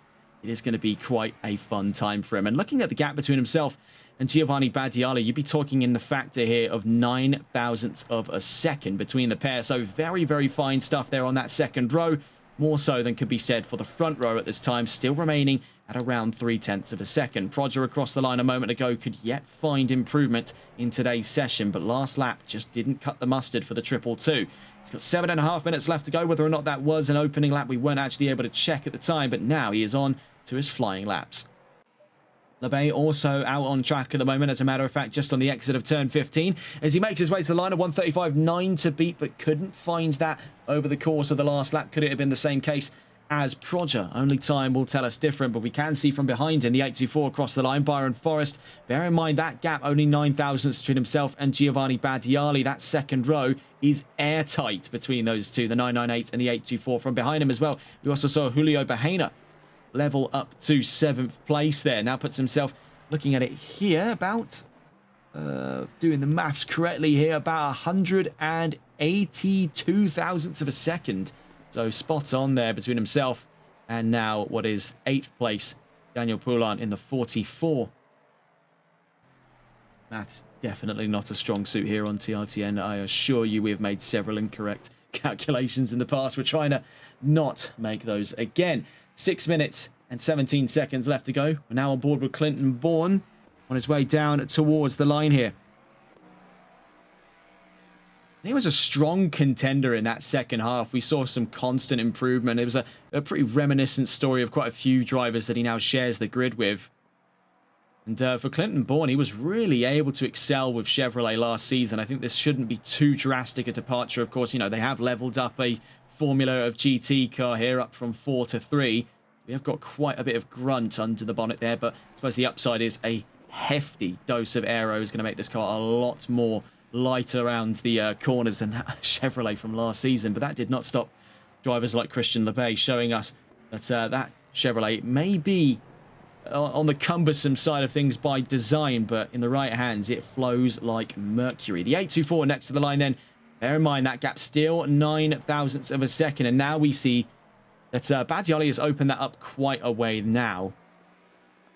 it is going to be quite a fun time for him. And looking at the gap between himself and Giovanni Badiali, you'd be talking in the factor here of 9 thousandths of a second between the pair. So very, very fine stuff there on that second row. More so than could be said for the front row at this time, still remaining at around 3 tenths of a second. Proger across the line a moment ago could yet find improvement in today's session, but last lap just didn't cut the mustard for the 222. He's got 7.5 minutes left to go. Whether or not that was an opening lap, we weren't actually able to check at the time, but now he is on to his flying laps. Labey also out on track at the moment, as a matter of fact, just on the exit of turn 15, as he makes his way to the line of 135.9 to beat, but couldn't find that over the course of the last lap. Could it have been the same case as Proger? Only time will tell us different, but we can see from behind him the 824 across the line. Byron Forrest, bear in mind that gap, only 9 thousandths between himself and Giovanni Badiali. That second row is airtight between those two, the 998 and the 824 from behind him as well. We also saw Julio Bahena level up to 7th place there. Now puts himself, looking at it here, about, doing the maths correctly here, about 182 thousandths of a second. So spot on there between himself and now what is 8th place, Daniel Poulin in the 44. Maths definitely not a strong suit here on TRTN. I assure you we have made several incorrect calculations in the past. We're trying to not make those again. 6 minutes and 17 seconds left to go. We're now on board with Clinton Bourne on his way down towards the line here. And he was a strong contender in that second half. We saw some constant improvement. It was a pretty reminiscent story of quite a few drivers that he now shares the grid with. And for Clinton Bourne, he was really able to excel with Chevrolet last season. I think this shouldn't be too drastic a departure. Of course, you know, they have leveled up a formula of GT car here up from 4 to 3. We have got quite a bit of grunt under the bonnet there, but I suppose the upside is a hefty dose of aero is going to make this car a lot more lighter around the corners than that Chevrolet from last season. But that did not stop drivers like Christian Lepage showing us that that Chevrolet may be on the cumbersome side of things by design, but in the right hands, it flows like mercury. The 824 next to the line then. Bear in mind, that gap still 9 thousandths of a second. And now we see that Badiali has opened that up quite a way now.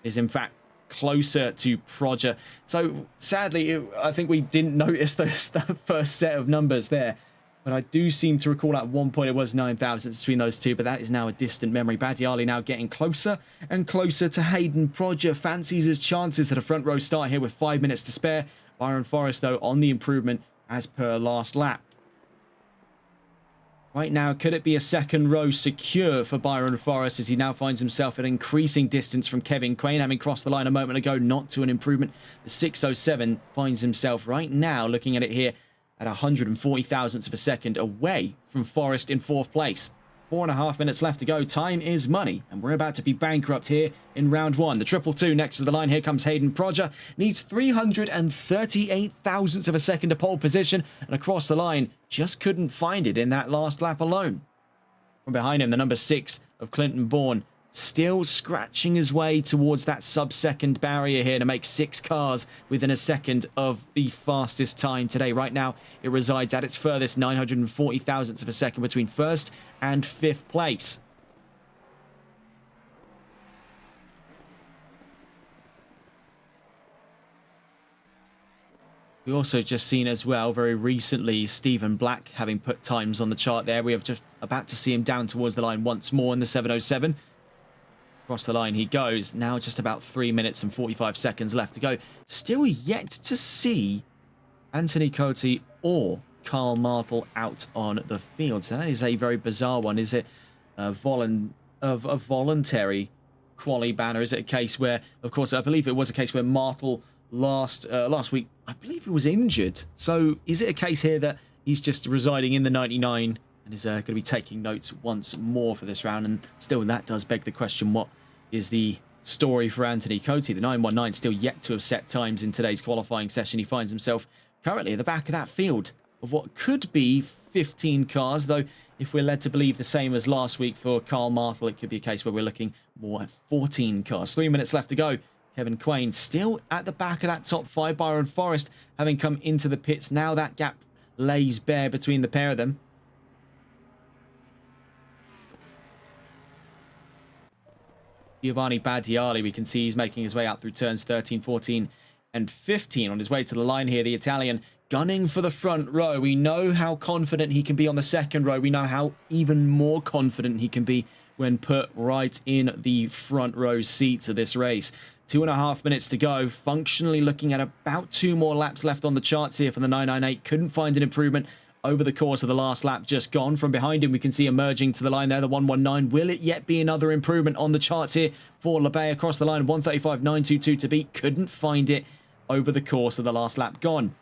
Is in fact closer to Proger. So sadly, I think we didn't notice that first set of numbers there. But I do seem to recall at one point it was 9 thousandths between those two, but that is now a distant memory. Badiali now getting closer and closer to Hayden. Proger fancies his chances at a front row start here with 5 minutes to spare. Byron Forrest, though, on the improvement as per last lap. Right now, could it be a second row secure for Byron Forrest as he now finds himself at increasing distance from Kevin Quain, having crossed the line a moment ago, not to an improvement. The 607 finds himself right now, looking at it here, at 140 thousandths of a second away from Forrest in 4th place. 4.5 minutes left to go. Time is money, and we're about to be bankrupt here in round 1. The 222 next to the line. Here comes Hayden Proger. Needs 338 thousandths of a second to pole position, and across the line, just couldn't find it in that last lap alone. From behind him, the number 6 of Clinton Bourne, still scratching his way towards that sub-second barrier here to make 6 cars within a second of the fastest time today. Right now, it resides at its furthest 940 thousandths of a second between 1st and 5th place. We also just seen as well very recently Stephen Black having put times on the chart there. We have just about to see him down towards the line once more in the 707. Across the line he goes. Now just about 3 minutes and 45 seconds left to go. Still yet to see Anthony Cote or Carl Martel out on the field. So that is a very bizarre one. Is it a voluntary quali ban, or is it a case where, of course, I believe it was a case where Martel last week, I believe he was injured. So is it a case here that he's just residing in the 99 and is going to be taking notes once more for this round? And still, that does beg the question, what is the story for Anthony Cote? The 919 still yet to have set times in today's qualifying session. He finds himself currently at the back of that field of what could be 15 cars, though if we're led to believe the same as last week for Carl Martel, it could be a case where we're looking more at 14 cars. 3 minutes left to go. Kevin Quain still at the back of that top 5. Byron Forrest having come into the pits. Now that gap lays bare between the pair of them. Giovanni Badiali, we can see he's making his way out through turns 13, 14 and 15 on his way to the line here. The Italian gunning for the front row. We know how confident he can be on the second row. We know how even more confident he can be when put right in the front row seats of this race. 2.5 minutes to go. Functionally looking at about 2 more laps left on the charts here for the 998. Couldn't find an improvement over the course of the last lap just gone. From behind him, we can see emerging to the line there, the 119. Will it yet be another improvement on the charts here for Lebay across the line? 135.922 to beat. Couldn't find it over the course of the last lap gone.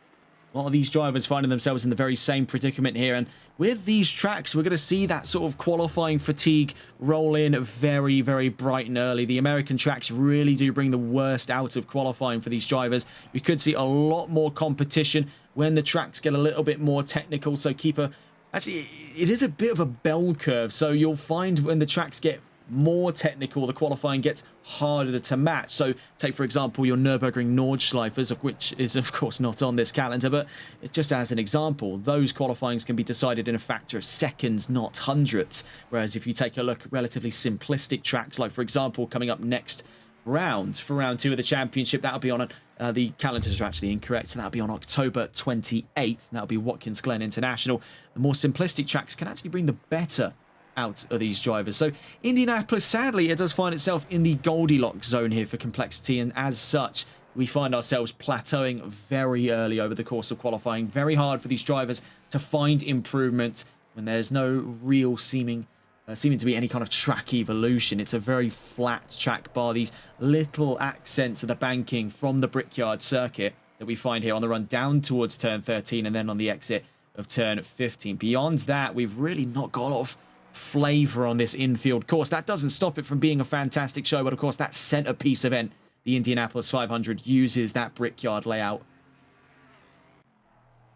A lot of these drivers finding themselves in the very same predicament here, and with these tracks we're going to see that sort of qualifying fatigue roll in very, very bright and early. The American tracks really do bring the worst out of qualifying for these drivers. We could see a lot more competition when the tracks get a little bit more technical, so actually it is a bit of a bell curve, so you'll find when the tracks get more technical, the qualifying gets harder to match. So take, for example, your Nürburgring Nordschleifers, of which is of course not on this calendar, but just as an example, those qualifyings can be decided in a factor of seconds, not hundredths. Whereas if you take a look at relatively simplistic tracks, like for example coming up next round for round 2 of the championship, that'll be on the calendars are actually incorrect, so that'll be on October 28th. That'll be Watkins Glen International. The more simplistic tracks can actually bring the better out of these drivers. So Indianapolis, sadly, it does find itself in the Goldilocks zone here for complexity, and as such we find ourselves plateauing very early over the course of qualifying. Very hard for these drivers to find improvement when there's no real seeming to be any kind of track evolution. It's a very flat track, bar these little accents of the banking from the Brickyard circuit that we find here on the run down towards turn 13 and then on the exit of turn 15. Beyond that, we've really not got a lot of flavor on this infield course. That doesn't stop it from being a fantastic show, but of course that centerpiece event the Indianapolis 500 uses that brickyard layout.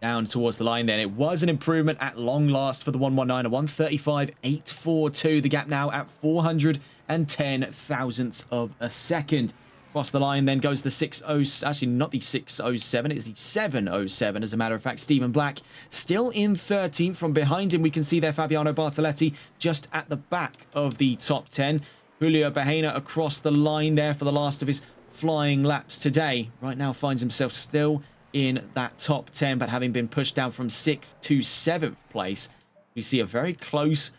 Down towards the line then. It was an improvement at long last for the 119, a 135.842. The gap now at 410 thousandths of a second. Across the line then goes the 60, actually not the 607, it's the 707 as a matter of fact. Stephen Black still in 13th. From behind him we can see there Fabiano Bartoletti just at the back of the top 10. Julio Bahena across the line there for the last of his flying laps today. Right now finds himself still in that top 10, but having been pushed down from 6th to 7th place. We see a very close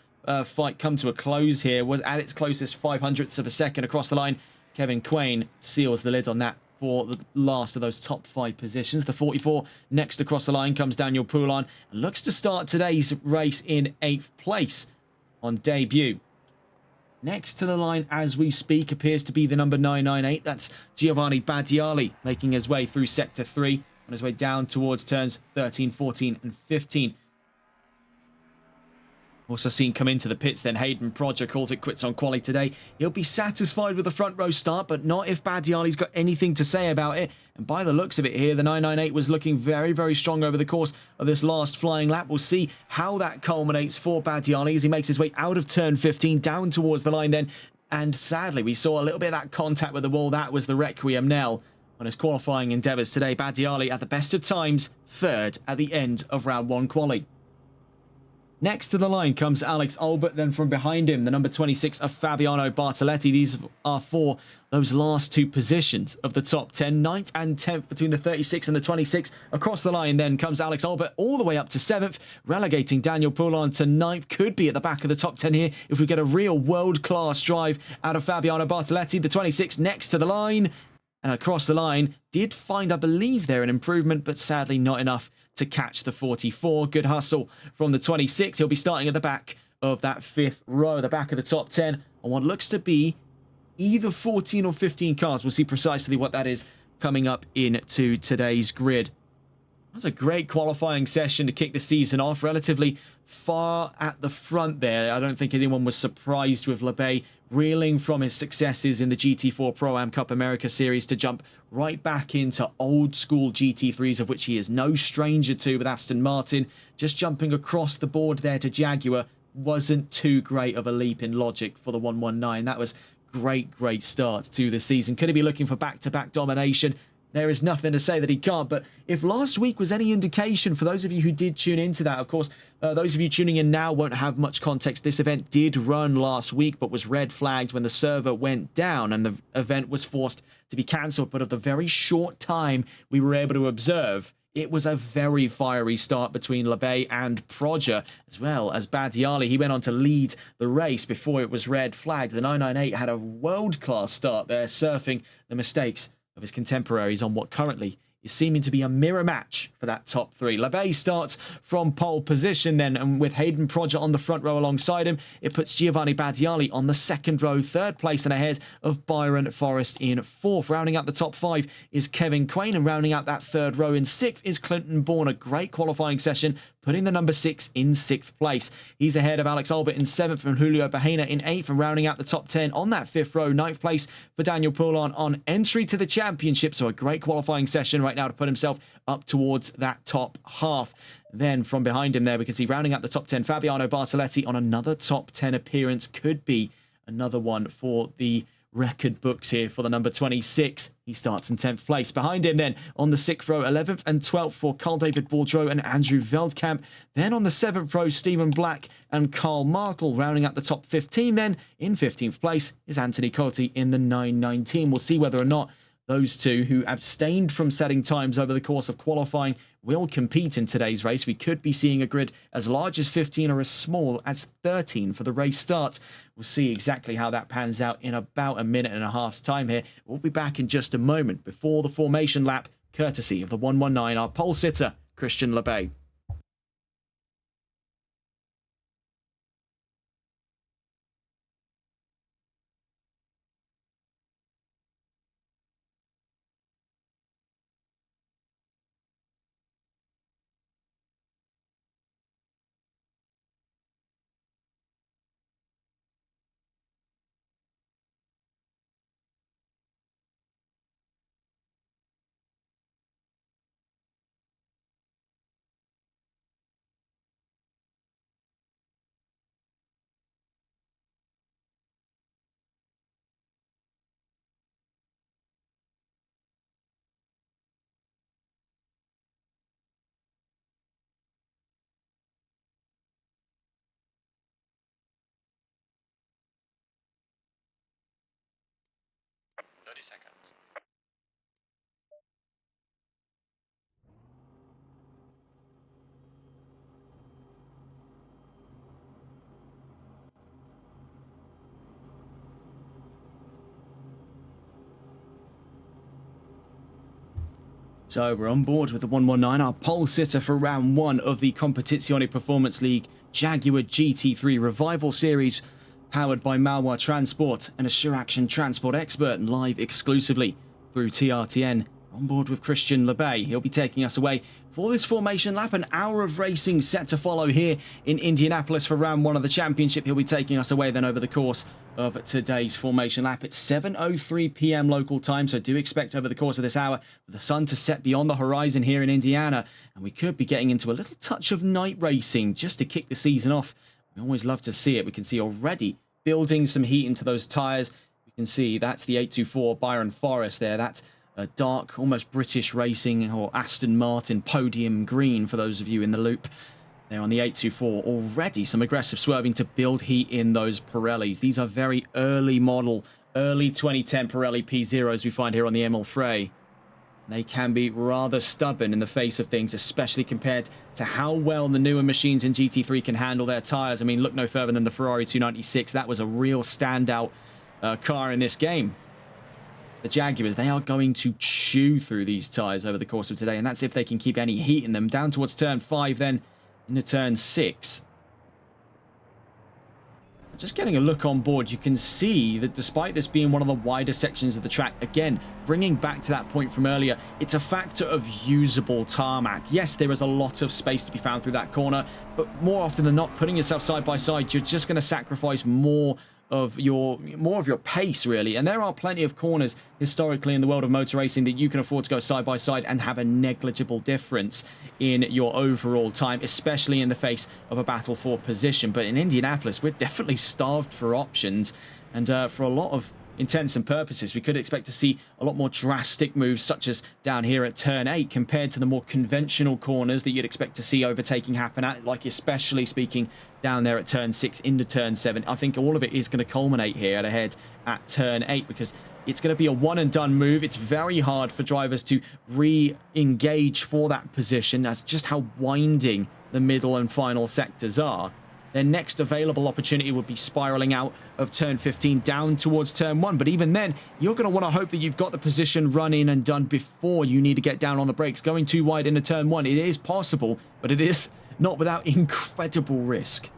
fight come to a close here. Was at its closest 500ths of a second across the line. Kevin Quain seals the lid on that for the last of those top 5 positions. The 44 next across the line comes Daniel Poulin and looks to start today's race in 8th place on debut. Next to the line as we speak appears to be the number 998. That's Giovanni Badiali making his way through Sector 3 on his way down towards turns 13, 14 and 15. Also seen come into the pits then Hayden Prodger calls it quits on quali today. He'll be satisfied with the front row start, but not if Badiali's got anything to say about it. And by the looks of it here, the 998 was looking very, very strong over the course of this last flying lap. We'll see how that culminates for Badiali as he makes his way out of turn 15 down towards the line then. And sadly, we saw a little bit of that contact with the wall. That was the requiem knell on his qualifying endeavours today. Badiali at the best of times, 3rd at the end of round 1 quali. Next to the line comes Alex Albert, then from behind him, the number 26 of Fabiano Bartoletti. These are for those last 2 positions of the top 10, 9th and 10th between the 36 and the 26. Across the line then comes Alex Albert all the way up to 7th, relegating Daniel Poulin to 9th. Could be at the back of the top 10 here if we get a real world-class drive out of Fabiano Bartoletti. The 26 next to the line. And across the line, did find, I believe, there an improvement, but sadly not enough to catch the 44. Good hustle from the 26. He'll be starting at the back of that 5th row, the back of the top 10, on what looks to be either 14 or 15 cars. We'll see precisely what that is coming up into today's grid. That was a great qualifying session to kick the season off. Relatively far at the front there. I don't think anyone was surprised with LeBay reeling from his successes in the GT4 Pro-Am Cup America Series to jump right back into old school GT3s, of which he is no stranger to with Aston Martin. Just jumping across the board there to Jaguar wasn't too great of a leap in logic for the 119. That was great start to the season. Could he be looking for back-to-back domination? There is nothing to say that he can't, but if last week was any indication for those of you who did tune into that, of course, those of you tuning in now won't have much context. This event did run last week, but was red flagged when the server went down and the event was forced to be cancelled. But of the very short time we were able to observe, it was a very fiery start between LeBay and Prodger, as well as Badiali. He went on to lead the race before it was red flagged. The 998 had a world-class start there, surfing the mistakes of his contemporaries on what currently is seeming to be a mirror match for that top 3. LeBay starts from pole position then, and with Hayden Prodger on the front row alongside him, it puts Giovanni Badiali on the 2nd row, 3rd place and ahead of Byron Forrest in 4th. Rounding out the top 5 is Kevin Quain, and rounding out that 3rd row in 6th is Clinton Bourne. A great qualifying session, putting the number 6 in 6th place. He's ahead of Alex Albert in 7th and Julio Bahena in 8th, and rounding out the top 10 on that 5th row, 9th place for Daniel Poulin on entry to the championship. So a great qualifying session right now to put himself up towards that top half. Then from behind him there, we can see rounding out the top 10, Fabiano Bartoletti on another top 10 appearance. Could be another one for the record books here for the number 26. He starts in 10th place. Behind him then on the 6th row, 11th and 12th for Carl David Boudreau and Andrew Veldkamp. Then on the 7th row, Stephen Black and Carl Markle. Rounding up the top 15 then in 15th place is Anthony Cotti in the 919. We'll see whether or not those two who abstained from setting times over the course of qualifying will compete in today's race. We could be seeing a grid as large as 15 or as small as 13 for the race start. We'll see exactly how that pans out in about a minute and a half's time here. We'll be back in just a moment before the formation lap, courtesy of the 119, our pole sitter, Christian LeBay. 30 seconds. So we're on board with the 119, our pole sitter for round 1 of the Competizione Performance League Jaguar GT3 Revival Series, powered by Malware Transport and a Sure Action Transport Expert, and live exclusively through TRTN. On board with Christian LeBay. He'll be taking us away for this formation lap. An hour of racing set to follow here in Indianapolis for round 1 of the championship. He'll be taking us away then over the course of today's formation lap. It's 7:03 p.m. local time, so do expect over the course of this hour for the sun to set beyond the horizon here in Indiana, and we could be getting into a little touch of night racing just to kick the season off. We always love to see it. We can see already building some heat into those tyres. We can see that's the 824 Byron Forest there. That's a dark, almost British racing or Aston Martin podium green for those of you in the loop. There on the 824, already some aggressive swerving to build heat in those Pirellis. These are very early model, early 2010 Pirelli P0s we find here on the Emil Frey. They can be rather stubborn in the face of things, especially compared to how well the newer machines in GT3 can handle their tyres. I mean, look no further than the Ferrari 296. That was a real standout car in this game. The Jaguars, they are going to chew through these tyres over the course of today, and that's if they can keep any heat in them. Down towards turn 5 then, into turn 6. Just getting a look on board, you can see that despite this being one of the wider sections of the track, again, bringing back to that point from earlier, it's a factor of usable tarmac. Yes, there is a lot of space to be found through that corner, but more often than not, putting yourself side by side, you're just going to sacrifice more of your pace, really. And there are plenty of corners historically in the world of motor racing that you can afford to go side by side and have a negligible difference in your overall time, especially in the face of a battle for position. But in Indianapolis, we're definitely starved for options, and for a lot of intents and purposes, we could expect to see a lot more drastic moves, such as down here at turn 8, compared to the more conventional corners that you'd expect to see overtaking happen at, like especially speaking down there at turn 6 into turn 7. I think all of it is going to culminate here ahead at turn 8, because it's going to be a one and done move. It's very hard for drivers to re-engage for that position. That's just how winding the middle and final sectors are. Their next available opportunity would be spiraling out of turn 15 down towards turn 1. But even then, you're going to want to hope that you've got the position run in and done before you need to get down on the brakes. Going too wide into turn 1, it is possible, but it is not without incredible risk.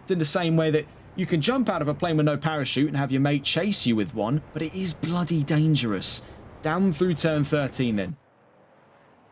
It's in the same way that you can jump out of a plane with no parachute and have your mate chase you with one, but it is bloody dangerous. Down through turn 13 then.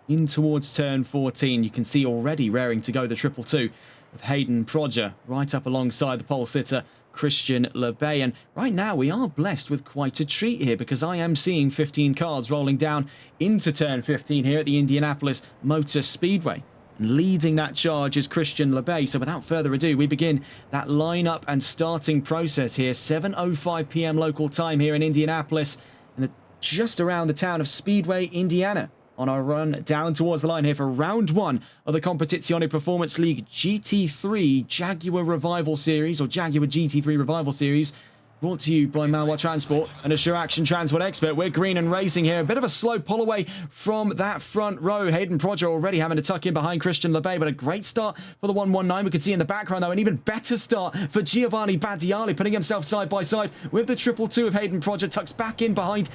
In towards turn 14, you can see already raring to go the 222 of Hayden Prodger right up alongside the pole sitter Christian LeBay. And right now we are blessed with quite a treat here, because I am seeing 15 cars rolling down into turn 15 here at the Indianapolis Motor Speedway. And leading that charge is Christian LeBay. So without further ado, we begin that lineup and starting process here. 7:05 p.m. local time here in Indianapolis, and just around the town of Speedway, Indiana, on our run down towards the line here for round 1 of the Competizione Performance League GT3 Jaguar Revival Series, or Jaguar GT3 Revival Series, brought to you by Malware Transport and a Sure Action Transport Expert. We're green and racing here. A bit of a slow pull away from that front row. Hayden Prodger already having to tuck in behind Christian LeBay, but a great start for the 119. We can see in the background, though, an even better start for Giovanni Badiali, putting himself side by side with the 222 of Hayden Prodger, tucks back in behind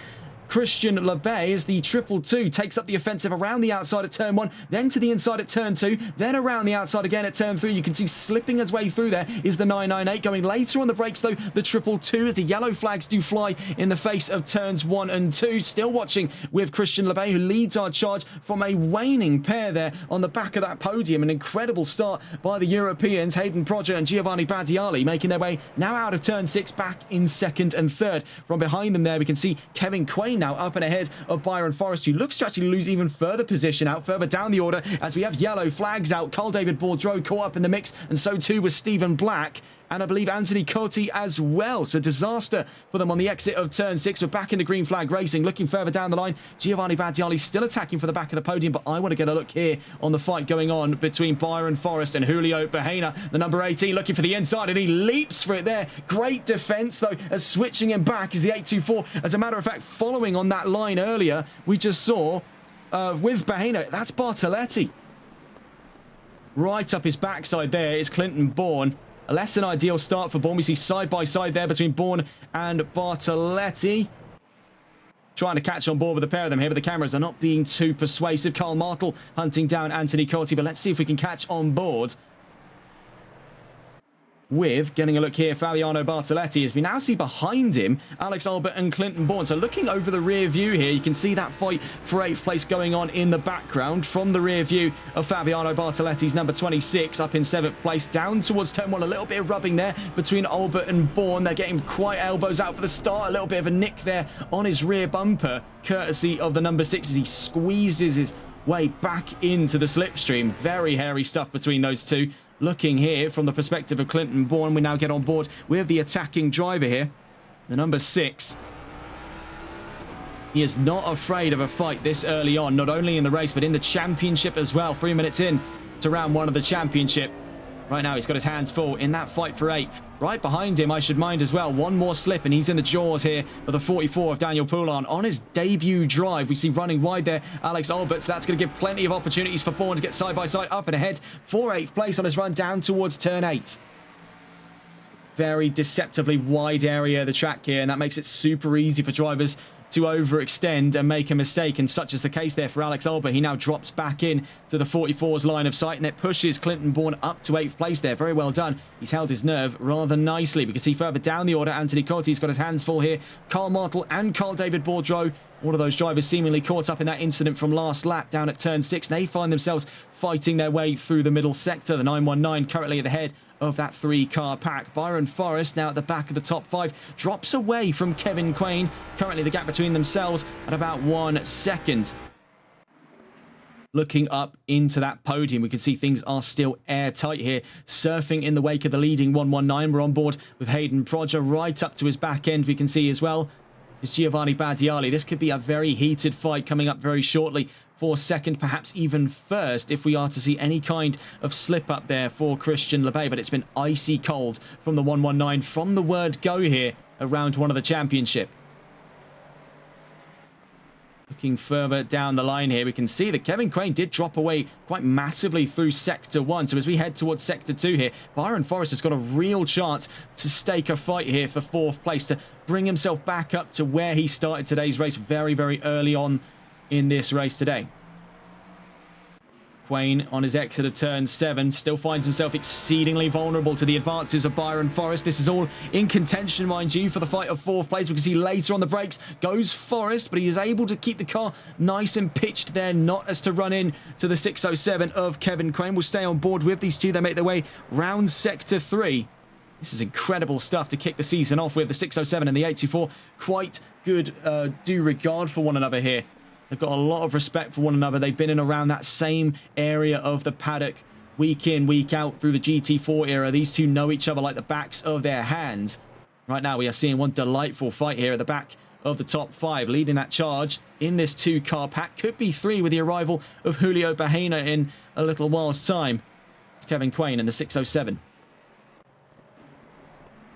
Christian LeBay as the 222 takes up the offensive around the outside at turn 1, then to the inside at turn 2, then around the outside again at turn 3. You can see slipping his way through there is the 998. Going later on the brakes, though, the 222, as the yellow flags do fly in the face of turns 1 and 2. Still watching with Christian LeBay, who leads our charge from a waning pair there on the back of that podium. An incredible start by the Europeans, Hayden Prodger and Giovanni Badiali, making their way now out of turn 6, back in 2nd and 3rd. From behind them there, we can see Kevin Quain now up and ahead of Byron Forest, who looks to actually lose even further position out further down the order, as we have yellow flags out. Carl David Bourdreau caught up in the mix, and so too was Stephen Black. and I believe Anthony Cotti as well. So disaster for them on the exit of turn 6. We're back into green flag racing. Looking further down the line, Giovanni Battiali still attacking for the back of the podium, but I want to get a look here on the fight going on between Byron Forrest and Julio Bahena. The number 18 looking for the inside, and he leaps for it there. Great defense, though, as switching him back is the 824. As a matter of fact, following on that line earlier, we just saw with Bahena, that's Bartoletti. Right up his backside there is Clinton Bourne. A less than ideal start for Bourne. We see side by side there between Bourne and Bartoletti. Trying to catch on board with the pair of them here, but the cameras are not being too persuasive. Carl Martel hunting down Anthony Cotti, but let's see if we can catch on board with, getting a look here, Fabiano Bartoletti, as we now see behind him Alex Albert and Clinton Bourne. So looking over the rear view here, you can see that fight for 8th place going on in the background from the rear view of Fabiano Bartoletti's number 26 up in 7th place, down towards turn 1. A little bit of rubbing there between Albert and Bourne. They're getting quite elbows out for the start. A little bit of a nick there on his rear bumper, courtesy of the number 6 as he squeezes his way back into the slipstream. Very hairy stuff between those two. Looking here from the perspective of Clinton Bourne, we now get on board with the attacking driver here, the number 6. He is not afraid of a fight this early on, not only in the race, but in the championship as well. 3 minutes in to round 1 of the championship. Right now, he's got his hands full in that fight for 8th. Right behind him, I should mind as well, one more slip, and he's in the jaws here of the 44 of Daniel Poulin. On his debut drive, we see running wide there Alex Albert, so that's going to give plenty of opportunities for Bourne to get side by side up and ahead for 8th place on his run down towards turn 8. Very deceptively wide area of the track here, and that makes it super easy for drivers to overextend and make a mistake, and such is the case there for Alex Albert. He now drops back in to the 44's line of sight, and it pushes Clinton Bourne up to 8th place there. Very well done. He's held his nerve rather nicely. We can see further down the order, Anthony Cotti's got his hands full here. Carl Martel and Carl David Bourdreau, all of those drivers seemingly caught up in that incident from last lap down at turn 6. They find themselves fighting their way through the middle sector. The 919 currently at the head of that 3-car pack. Byron Forrest now at the back of the top 5, drops away from Kevin Quain. Currently the gap between themselves at about 1 second. Looking up into that podium, we can see things are still airtight here. Surfing in the wake of the leading 119. We're on board with Hayden Prodger right up to his back end. We can see as well is Giovanni Battiali. This could be a very heated fight coming up very shortly for second, perhaps even first, if we are to see any kind of slip up there for Christian Lebay. But it's been icy cold from the 119 from the word go here at round 1 of the championship. Looking further down the line here, we can see that Kevin Quain did drop away quite massively through Sector 1. So as we head towards Sector 2 here, Byron Forrest has got a real chance to stake a fight here for 4th place, to bring himself back up to where he started today's race very, very early on in this race today. Quain on his exit of turn 7 still finds himself exceedingly vulnerable to the advances of Byron Forrest. This is all in contention, mind you, for the fight of 4th place. We can see later on the brakes goes Forrest, but he is able to keep the car nice and pitched there, not as to run in to the 607 of Kevin Quain. We'll stay on board with these two. They make their way round Sector 3. This is incredible stuff to kick the season off with. The 607 and the 824, quite good due regard for one another here. They've got a lot of respect for one another. They've been in around that same area of the paddock week in, week out through the GT4 era. These two know each other like the backs of their hands. Right now, we are seeing one delightful fight here at the back of the top 5. Leading that charge in this 2-car pack. Could be 3 with the arrival of Julio Bahena in a little while's time. It's Kevin Quain in the 607.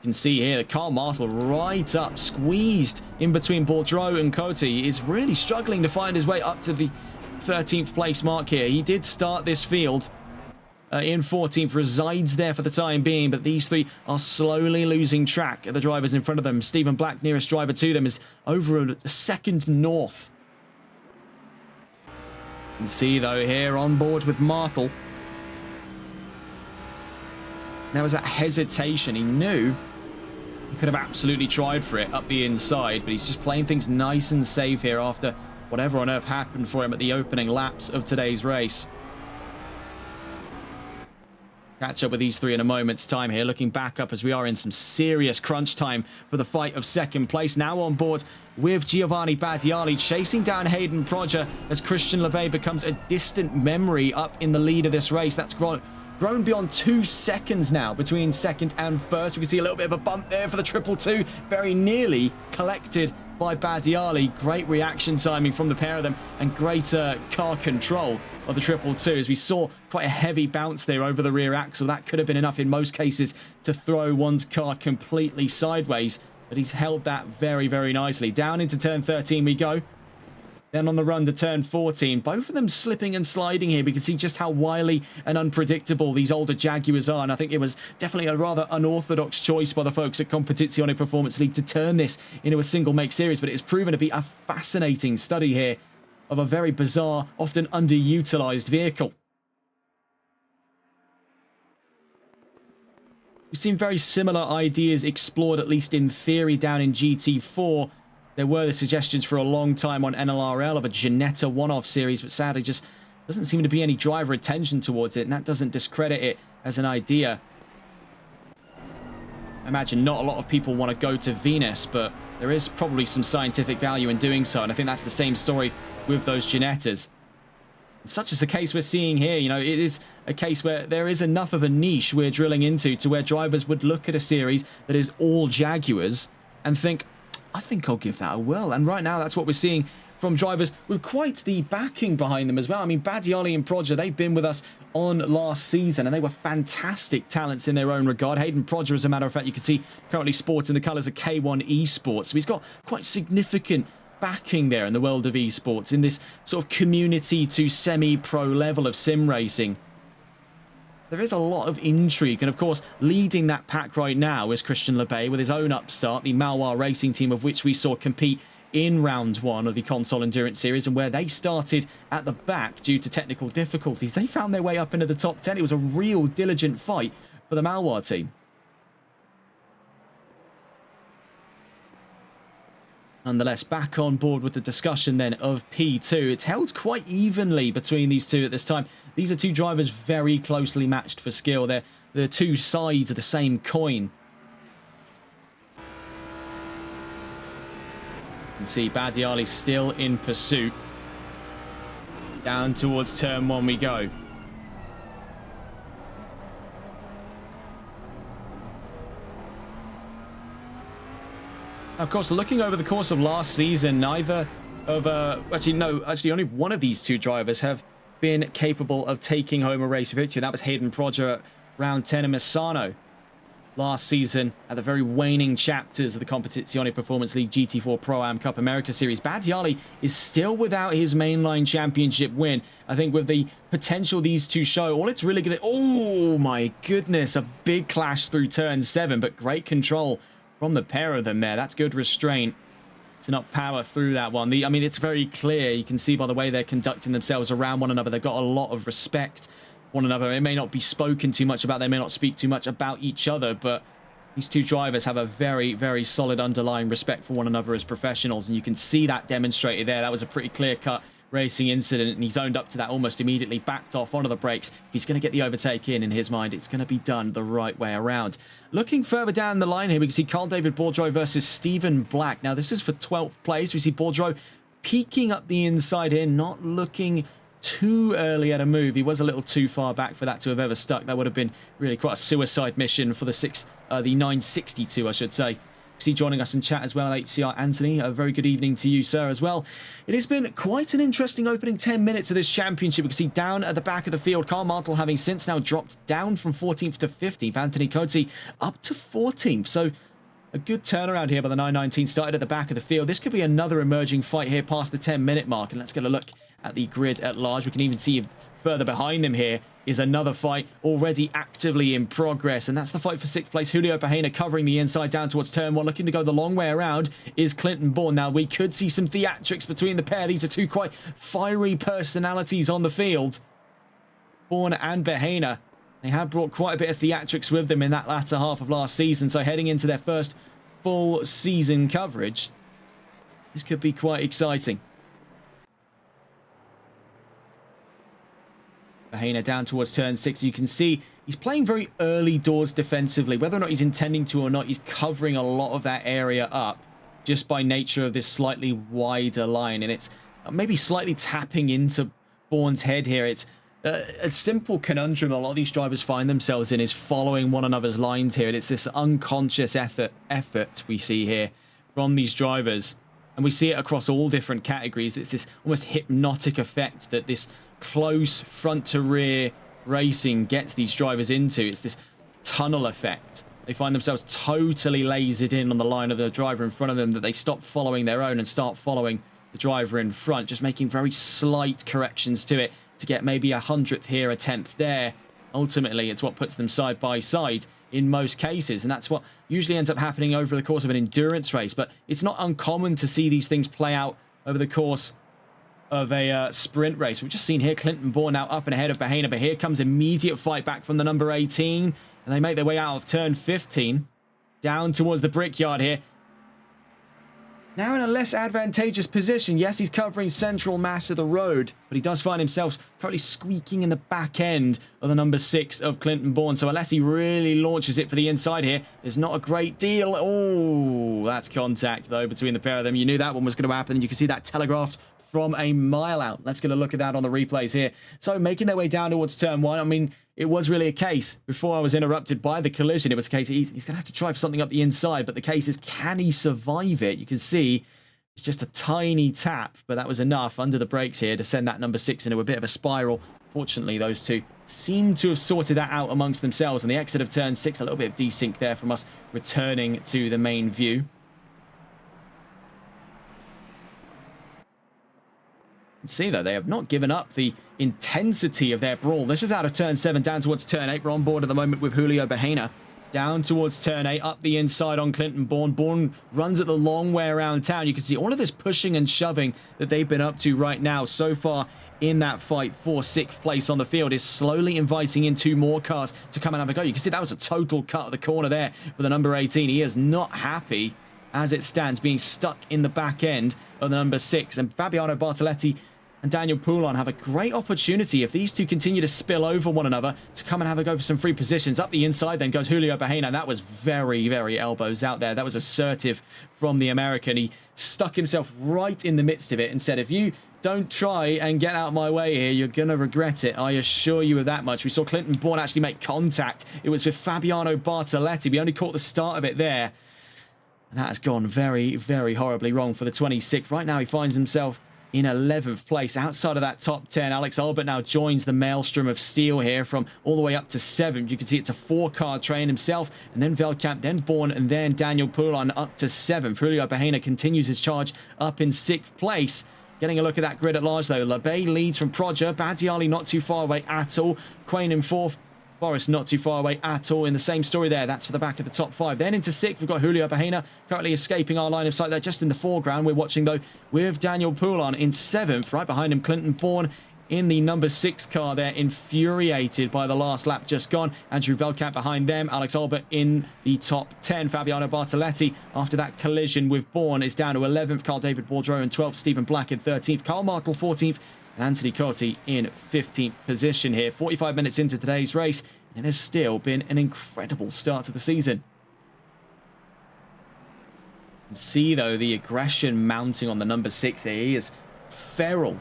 Can see here that Carl Martel right up, squeezed in between Bourdreau and Coty, is really struggling to find his way up to the 13th place mark here. He did start this field in 14th, resides there for the time being, but these three are slowly losing track of the drivers in front of them. Stephen Black, nearest driver to them, is over a second north. You can see though here on board with Martel, there was that hesitation. He knew he could have absolutely tried for it up the inside, but he's just playing things nice and safe here after whatever on earth happened for him at the opening laps of today's race. Catch up with these three in a moment's time here, looking back up as we are in some serious crunch time for the fight of second place. Now on board with Giovanni Battiali, chasing down Hayden Prodger as Christian Lebay becomes a distant memory up in the lead of this race. That's grown beyond 2 seconds now between second and first. We can see a little bit of a bump there for the 222, very nearly collected by Badiali. Great reaction timing from the pair of them and great car control of the 222 as we saw quite a heavy bounce there over the rear axle. That could have been enough in most cases to throw one's car completely sideways, but he's held that very, very nicely. Down into turn 13 we go. Then on the run to turn 14, both of them slipping and sliding here. We can see just how wily and unpredictable these older Jaguars are. And I think it was definitely a rather unorthodox choice by the folks at Competizione Performance League to turn this into a single make series. But it's proven to be a fascinating study here of a very bizarre, often underutilized vehicle. We've seen very similar ideas explored, at least in theory, down in GT4. There were the suggestions for a long time on NLRL of a Ginetta one-off series, but sadly just doesn't seem to be any driver attention towards it, and that doesn't discredit it as an idea. I imagine not a lot of people want to go to Venus, but there is probably some scientific value in doing so, and I think that's the same story with those Ginettas. Such is the case we're seeing here. You know, it is a case where there is enough of a niche we're drilling into to where drivers would look at a series that is all Jaguars and think, I think I'll give that a whirl. And right now, that's what we're seeing from drivers with quite the backing behind them as well. I mean, Badiali and Prodger, they've been with us on last season, and they were fantastic talents in their own regard. Hayden Prodger, as a matter of fact, you can see currently sporting the colours of K1 Esports. So he's got quite significant backing there in the world of esports, in this sort of community to semi-pro level of sim racing. There is a lot of intrigue, and of course, leading that pack right now is Christian Lebay with his own upstart, the Malwar Racing team, of which we saw compete in round 1 of the Console Endurance Series, and where they started at the back due to technical difficulties. They found their way up into the top 10. It was a real diligent fight for the Malwar team. Nonetheless, back on board with the discussion then of P2. It's held quite evenly between these two at this time. These are two drivers very closely matched for skill. They're the two sides of the same coin. You can see Badiali still in pursuit. Down towards turn 1 we go. Of course, looking over the course of last season, neither of actually only one of these two drivers have been capable of taking home a race victory. That was Hayden Prodger at round 10 in Misano last season at the very waning chapters of the Competizione Performance League GT4 Pro-Am Cup America Series. Badiali is still without his mainline championship win. I think with the potential these two show, all it's really going to... Oh my goodness, a big clash through turn 7, but great control from the pair of them there. That's good restraint to not power through that one. I mean, it's very clear. You can see by the way they're conducting themselves around one another. They've got a lot of respect for one another. It may not be spoken too much about. They may not speak too much about each other, but these two drivers have a very, very solid underlying respect for one another as professionals, and you can see that demonstrated there. That was a pretty clear-cut racing incident, and he's owned up to that almost immediately, backed off onto the brakes. If he's going to get the overtake in his mind, it's going to be done the right way around. Looking further down the line here, we can see Carl David Bourdreau versus Stephen Black. Now, this is for 12th place. We see Bourdreau peeking up the inside here, not looking too early at a move. He was a little too far back for that to have ever stuck. That would have been really quite a suicide mission for the 962, I should say. See joining us in chat as well, HCR Anthony. A very good evening to you, sir, as well. It has been quite an interesting opening 10 minutes of this championship. We can see down at the back of the field, Carl Martel having since now dropped down from 14th to 15th. Anthony Coetzee up to 14th. So a good turnaround here by the 919. Started at the back of the field. This could be another emerging fight here past the 10-minute mark. And let's get a look at the grid at large. We can even see further behind them here is another fight already actively in progress, and that's the fight for 6th place. Julio Pajena covering the inside down towards turn 1, looking to go the long way around is Clinton Bourne. Now, we could see some theatrics between the pair. These are two quite fiery personalities on the field. Bourne and Pajena, they have brought quite a bit of theatrics with them in that latter half of last season, so heading into their first full season coverage, this could be quite exciting. Pajena down towards turn 6. You can see he's playing very early doors defensively. Whether or not he's intending to or not, he's covering a lot of that area up just by nature of this slightly wider line. And it's maybe slightly tapping into Bourne's head here. It's a simple conundrum a lot of these drivers find themselves in is following one another's lines here. And it's this unconscious effort we see here from these drivers. And we see it across all different categories. It's this almost hypnotic effect that this close front to rear racing gets these drivers into. It's this tunnel effect. They find themselves totally lasered in on the line of the driver in front of them, that they stop following their own and start following the driver in front, just making very slight corrections to it to get maybe a 100th here, a 10th there. Ultimately, it's what puts them side by side in most cases, and that's what usually ends up happening over the course of an endurance race. But it's not uncommon to see these things play out over the course of a sprint race. We've just seen here Clinton Bourne now up and ahead of Bahena, but here comes immediate fight back from the number 18, and they make their way out of turn 15 down towards the brickyard here. Now in a less advantageous position. Yes, he's covering central mass of the road, but he does find himself currently squeaking in the back end of the number 6 of Clinton Bourne. So unless he really launches it for the inside here, there's not a great deal. Oh, that's contact, though, between the pair of them. You knew that one was going to happen. You can see that telegraphed from a mile out. Let's get a look at that on the replays here. So making their way down towards turn 1. I mean, it was really a case, before I was interrupted by the collision, it was a case he's going to have to try for something up the inside, but the case is, can he survive it? You can see it's just a tiny tap, but that was enough under the brakes here to send that number 6 into a bit of a spiral. Fortunately, those two seem to have sorted that out amongst themselves, and the exit of turn 6, a little bit of desync there from us returning to the main view. See, though, they have not given up the intensity of their brawl. This is out of turn 7 down towards turn 8. We're on board at the moment with Julio Bahena. Down towards turn 8, up the inside on Clinton Bourne. Bourne runs it the long way around town. You can see all of this pushing and shoving that they've been up to right now so far in that fight for 6th place on the field is slowly inviting in 2 more cars to come and have a go. You can see that was a total cut of the corner there for the number 18. He is not happy as it stands, being stuck in the back end of the number 6. And Fabiano Bartoletti and Daniel Poulon have a great opportunity, if these two continue to spill over one another, to come and have a go for some free positions. Up the inside then goes Julio Bahena. That was very, very elbows out there. That was assertive from the American. He stuck himself right in the midst of it and said, if you don't try and get out my way here, you're going to regret it. I assure you of that much. We saw Clinton Bourne actually make contact. It was with Fabiano Bartoletti. We only caught the start of it there. And that has gone very, very horribly wrong for the 26th. Right now he finds himself in 11th place, outside of that top 10. Alex Albert now joins the maelstrom of steel here from all the way up to 7th. You can see it's a 4-car train himself, and then Velkamp, then Bourne, and then Daniel Poulon up to 7th. Julio Bahena continues his charge up in 6th place. Getting a look at that grid at large, though. LeBay leads from Proger. Badiali not too far away at all. Quain in 4th. Forrest not too far away at all in the same story there. That's for the back of the top 5. Then into 6th, we've got Julio Bahena currently escaping our line of sight there just in the foreground. We're watching, though, with Daniel Poulon in 7th. Right behind him, Clinton Bourne in the number 6 car there, infuriated by the last lap just gone. Andrew Velkamp behind them. Alex Albert in the top 10. Fabiano Bartoletti, after that collision with Bourne, is down to 11th. Carl David Bourdreau in 12th. Stephen Black in 13th. Carl Markle 14th. And Anthony Cotti in 15th position here. 45 minutes into today's race, and it has still been an incredible start to the season. See, though, the aggression mounting on the number 6 there. He is feral,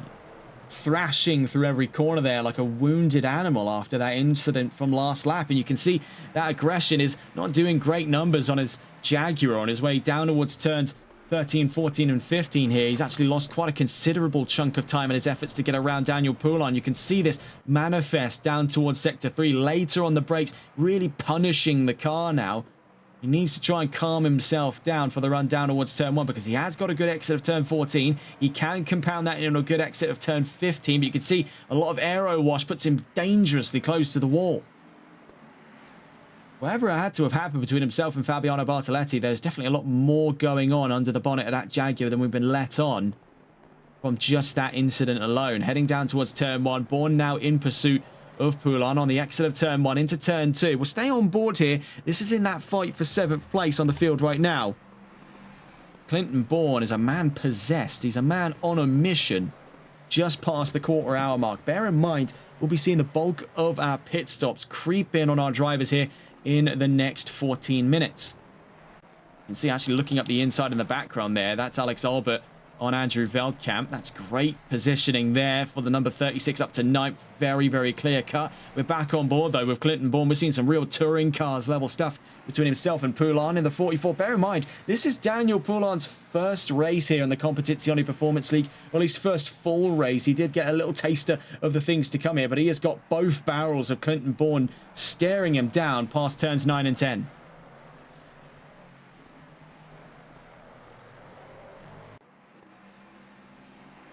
thrashing through every corner there like a wounded animal after that incident from last lap. And you can see that aggression is not doing great numbers on his Jaguar on his way down towards turns 13, 14, and 15 here. He's actually lost quite a considerable chunk of time in his efforts to get around Daniel Poulon. You can see this manifest down towards Sector 3. Later on the brakes, really punishing the car now. He needs to try and calm himself down for the run down towards turn 1, because he has got a good exit of turn 14. He can compound that in a good exit of turn 15, but you can see a lot of aero wash puts him dangerously close to the wall. Whatever had to have happened between himself and Fabiano Bartoletti, there's definitely a lot more going on under the bonnet of that Jaguar than we've been let on from just that incident alone. Heading down towards turn 1. Bourne now in pursuit of Poulon on the exit of turn 1 into turn 2. We'll stay on board here. This is in that fight for 7th place on the field right now. Clinton Bourne is a man possessed. He's a man on a mission just past the quarter-hour mark. Bear in mind, we'll be seeing the bulk of our pit stops creep in on our drivers here in the next 14 minutes. You can see actually looking up the inside in the background there, that's Alex Albert on Andrew Veldkamp. That's great positioning there for the number 36 up to 9th. Very, very clear cut. We're back on board, though, with Clinton Bourne. We're seeing some real touring cars level stuff between himself and Poulin in the 44. Bear in mind, this is Daniel Poulin's first race here in the Competizione Performance League, or at least first full race. He did get a little taster of the things to come here, but he has got both barrels of Clinton Bourne staring him down past turns 9 and 10.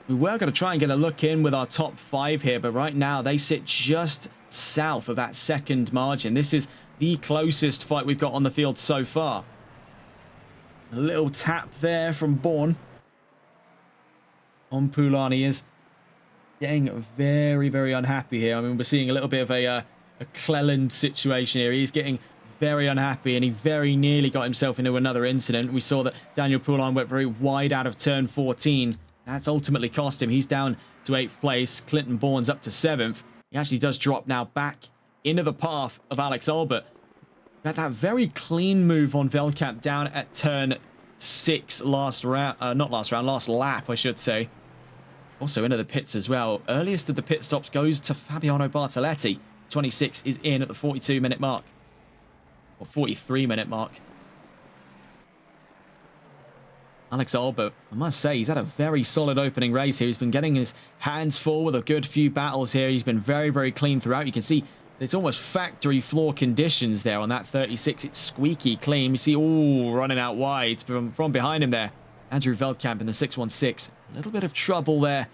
We were going to try and get a look in with our top 5 here, but right now they sit just south of that second margin. This is the closest fight we've got on the field so far. A little tap there from Bourne on Poulin. He is getting very, very unhappy here. I mean, we're seeing a little bit of a Cleland situation here. He's getting very unhappy, and he very nearly got himself into another incident. We saw that Daniel Poulin went very wide out of turn 14. That's ultimately cost him. He's down to 8th place. Clinton Bourne's up to 7th. He actually does drop now back into the path of Alex Albert. Got that very clean move on Veldkamp down at turn 6 last round. Last lap, I should say. Also into the pits as well. Earliest of the pit stops goes to Fabiano Bartoletti. 26 is in at the 42-minute mark. Or 43-minute mark. Alex Albert, I must say, he's had a very solid opening race here. He's been getting his hands full with a good few battles here. He's been very, very clean throughout. You can see it's almost factory floor conditions there on that 36. It's squeaky clean. You see, oh, running out wide from behind him there. Andrew Veldkamp in the 616. A little bit of trouble there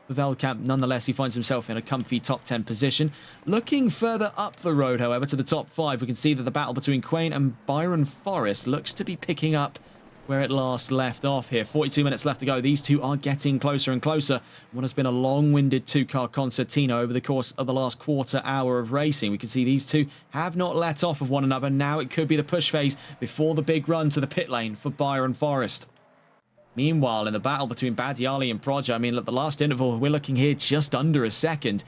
for Veldkamp. Nonetheless, he finds himself in a comfy top 10 position. Looking further up the road, however, to the top 5, we can see that the battle between Quain and Byron Forrest looks to be picking up where it last left off here. 42 minutes left to go. These two are getting closer and closer. What has been a long-winded two-car concertina over the course of the last quarter hour of racing. We can see these two have not let off of one another. Now it could be the push phase before the big run to the pit lane for Byron Forrest. Meanwhile, in the battle between Badiali and Proger, I mean, at the last interval, we're looking here just under a second.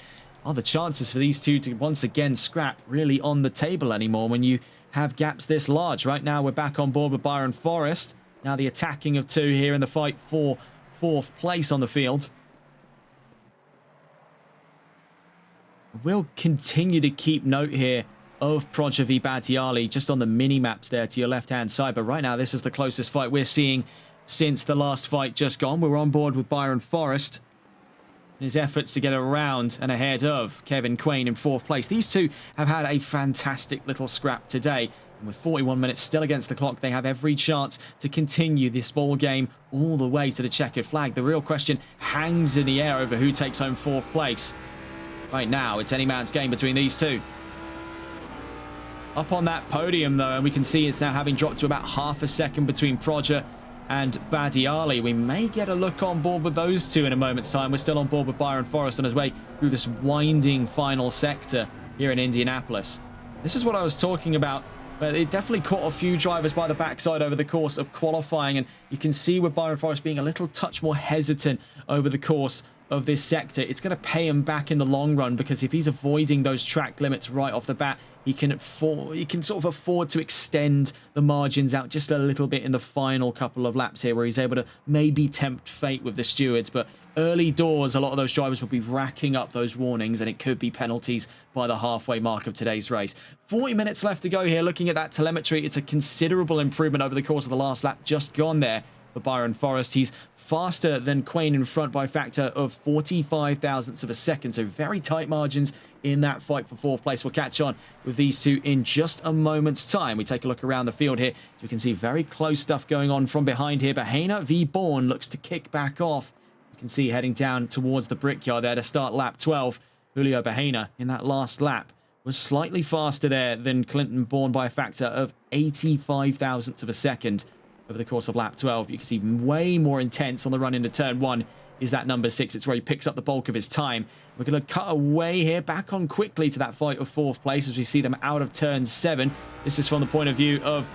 Are the chances for these two to once again scrap really on the table anymore when you have gaps this large? Right now, we're back on board with Byron Forrest. Now the attacking of two here in the fight for 4th place on the field. We'll continue to keep note here of Proger v Badiali just on the mini-maps there to your left-hand side. But right now, this is the closest fight we're seeing since the last fight just gone. We're on board with Byron Forrest in his efforts to get around and ahead of Kevin Quain in 4th place. These two have had a fantastic little scrap today. And with 41 minutes still against the clock, they have every chance to continue this ball game all the way to the checkered flag. The real question hangs in the air over who takes home 4th place. Right now, it's any man's game between these two. Up on that podium, though, and we can see it's now having dropped to about half a second between Proger and Badiali. We may get a look on board with those two in a moment's time. We're still on board with Byron Forrest on his way through this winding final sector here in Indianapolis. This is what I was talking about. But it definitely caught a few drivers by the backside over the course of qualifying. And you can see with Byron Forrest being a little touch more hesitant over the course of this sector, it's going to pay him back in the long run, because if he's avoiding those track limits right off the bat, he can sort of afford to extend the margins out just a little bit in the final couple of laps here, where he's able to maybe tempt fate with the stewards. But early doors, a lot of those drivers will be racking up those warnings, and it could be penalties by the halfway mark of today's race. 40 minutes left to go here. Looking at that telemetry, it's a considerable improvement over the course of the last lap just gone there for Byron Forrest. He's faster than Quain in front by a factor of 45 thousandths of a second, so very tight margins in that fight for 4th place. We'll catch on with these two in just a moment's time. We take a look around the field here, so we can see very close stuff going on from behind here. Bahena v Bourne looks to kick back off. You can see heading down towards the brickyard there to start lap 12. Julio Bahena in that last lap was slightly faster there than Clinton Bourne by a factor of 85 thousandths of a second over the course of lap 12. You can see way more intense on the run into turn 1 is that number 6. It's where he picks up the bulk of his time. We're going to cut away here, back on quickly to that fight of 4th place as we see them out of turn 7. This is from the point of view of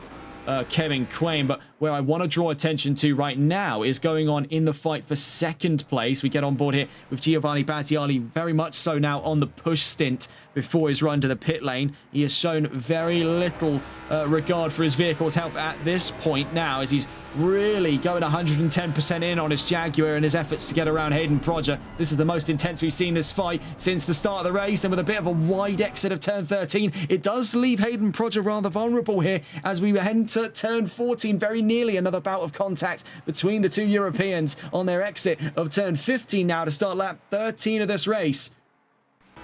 Kevin Quain. But where I want to draw attention to right now is going on in the fight for second place. We get on board here with Giovanni Battiali, very much so now on the push stint before his run to the pit lane. He has shown very little regard for his vehicle's health at this point now, as he's really going 110% in on his Jaguar in his efforts to get around Hayden Prodger. This is the most intense we've seen this fight since the start of the race, and with a bit of a wide exit of turn 13, it does leave Hayden Prodger rather vulnerable here as we enter turn 14. Very nearly another bout of contact between the two Europeans on their exit of turn 15 now to start lap 13 of this race.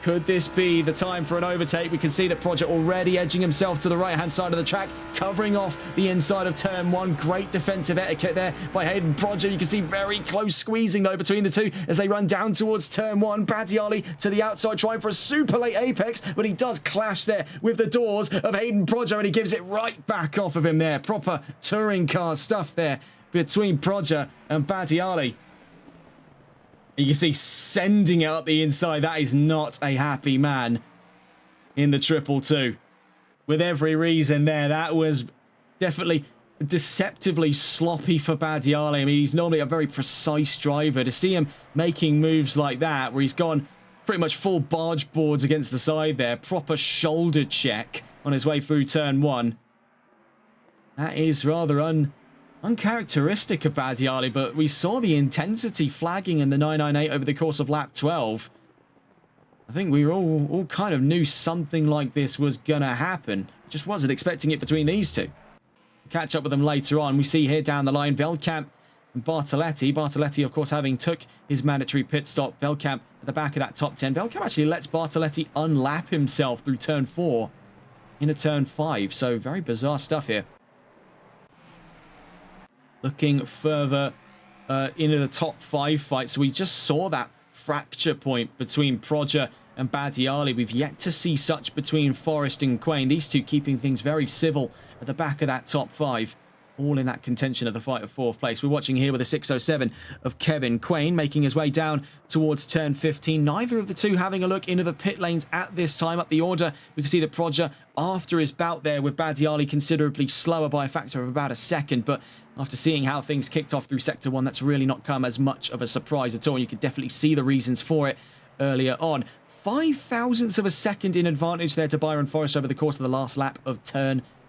Could this be the time for an overtake? We can see that Prodger already edging himself to the right-hand side of the track, covering off the inside of turn 1. Great defensive etiquette there by Hayden Prodger. You can see very close squeezing, though, between the two as they run down towards turn 1. Battiali to the outside, trying for a super late apex, but he does clash there with the doors of Hayden Prodger, and he gives it right back off of him there. Proper touring car stuff there between Prodger and Battiali. You can see sending out the inside. That is not a happy man in the 222. With every reason there. That was definitely deceptively sloppy for Battiali. I mean, he's normally a very precise driver. To see him making moves like that, where he's gone pretty much full barge boards against the side there. Proper shoulder check on his way through turn 1. That is rather uncharacteristic of Battiali, but we saw the intensity flagging in the 998 over the course of lap 12. I think we were all kind of knew something like this was gonna happen. Just wasn't expecting it between these two. Catch up with them later on. We see here down the line Veldkamp and Bartoletti. Bartoletti, of course, having took his mandatory pit stop. Veldkamp at the back of that top 10. Veldkamp actually lets Bartoletti unlap himself through turn 4 into turn 5. So very bizarre stuff here. Looking further into the top 5 fight. So we just saw that fracture point between Prodger and Battiali. We've yet to see such between Forrest and Quain. These two keeping things very civil at the back of that top 5. All in that contention of the fight of 4th place. We're watching here with a 607 of Kevin Quain making his way down towards turn 15. Neither of the two having a look into the pit lanes at this time. Up the order, we can see that Prodger, after his bout there with Battiali, considerably slower by a factor of about a second. But after seeing how things kicked off through Sector 1, that's really not come as much of a surprise at all. You could definitely see the reasons for it earlier on. 5 thousandths of a second in advantage there to Byron Forrest over the course of the last lap of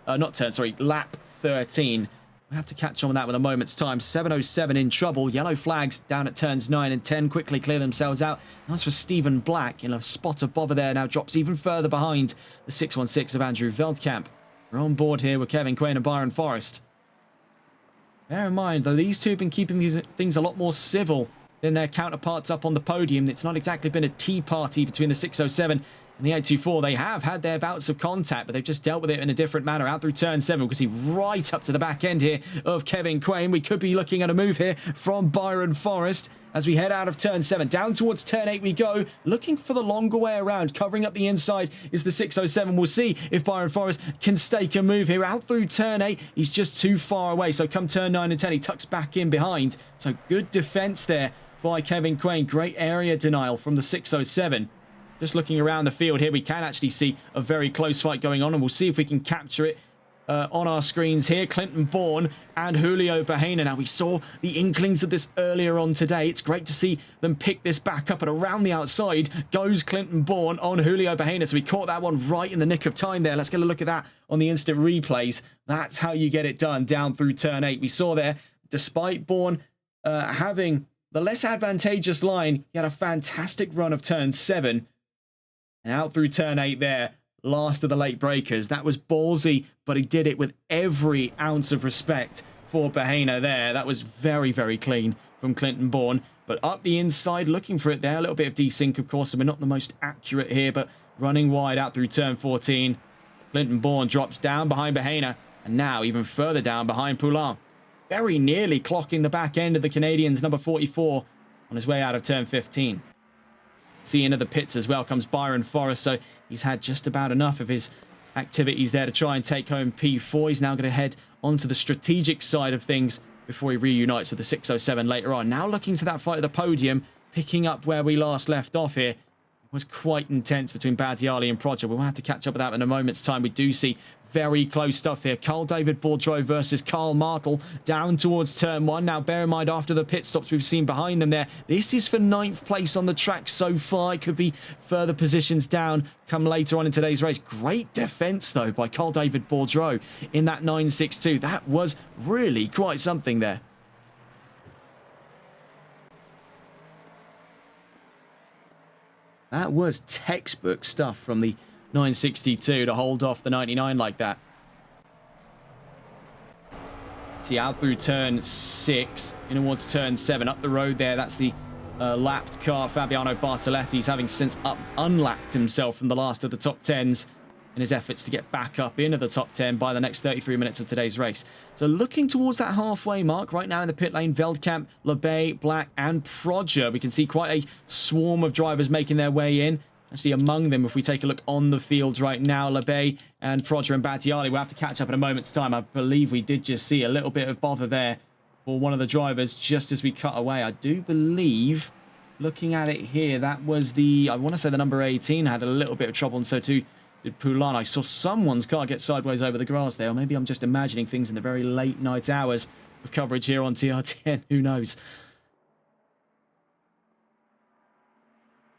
lap 13. We have to catch on with that with a moment's time. 707 in trouble. Yellow flags down at turns 9 and 10 quickly clear themselves out. As for Stephen Black, in a spot of bother there, now drops even further behind the 616 of Andrew Veldkamp. We're on board here with Kevin Quain and Byron Forrest. Bear in mind, though, these two have been keeping these things a lot more civil than their counterparts up on the podium. It's not exactly been a tea party between the 607 and the 824. They have had their bouts of contact, but they've just dealt with it in a different manner. Out through turn 7, we can see right up to the back end here of Kevin Quain. We could be looking at a move here from Byron Forrest as we head out of turn 7. Down towards turn 8 we go, looking for the longer way around. Covering up the inside is the 607. We'll see if Byron Forrest can stake a move here. Out through turn 8, he's just too far away. So come turn 9 and 10, he tucks back in behind. So good defense there by Kevin Quain. Great area denial from the 607. Just looking around the field here, we can actually see a very close fight going on, and we'll see if we can capture it on our screens here. Clinton Bourne and Julio Bahena. Now, we saw the inklings of this earlier on today. It's great to see them pick this back up, and around the outside goes Clinton Bourne on Julio Bahena. So we caught that one right in the nick of time there. Let's get a look at that on the instant replays. That's how you get it done down through turn 8. We saw there, despite Bourne having the less advantageous line, he had a fantastic run of turn 7. And out through turn 8 there, last of the late breakers. That was ballsy, but he did it with every ounce of respect for Bahena there. That was very, very clean from Clinton Bourne. But up the inside, looking for it there. A little bit of desync, of course, so we're not the most accurate here, but running wide out through turn 14. Clinton Bourne drops down behind Bahena, and now even further down behind Poulin. Very nearly clocking the back end of the Canadians, number 44, on his way out of turn 15. See, into the pits as well comes Byron Forrest, so he's had just about enough of his activities there to try and take home P4. He's now going to head onto the strategic side of things before he reunites with the 607 later on. Now looking to that fight at the podium, picking up where we last left off here. was quite intense between Badiali and Proger. We'll have to catch up with that in a moment's time. We do see very close stuff here. Carl David Bourdreau versus Karl Martel down towards turn 1. Now, bear in mind, after the pit stops we've seen behind them there, this is for 9th place on the track so far. It could be further positions down come later on in today's race. Great defense, though, by Carl David Bourdreau in that 9.62. That was really quite something there. That was textbook stuff from the 962 to hold off the 99 like that. See, out through turn 6, in towards turn 7, up the road there. That's the lapped car, Fabiano Bartoletti's, having since unlapped himself from the last of the top 10s in his efforts to get back up into the top 10 by the next 33 minutes of today's race. So looking towards that halfway mark right now in the pit lane, Veldkamp, Lebay, Black and Proger. We can see quite a swarm of drivers making their way in. Actually, among them, if we take a look on the fields right now, Lebay and Proger and Badiali, we'll have to catch up in a moment's time. I believe we did just see a little bit of bother there for one of the drivers just as we cut away. I do believe, looking at it here, that was the, I want to say the number 18 had a little bit of trouble, and so too did Poulin. I saw someone's car get sideways over the grass there, or maybe I'm just imagining things in the very late night hours of coverage here on TRTN. Who knows?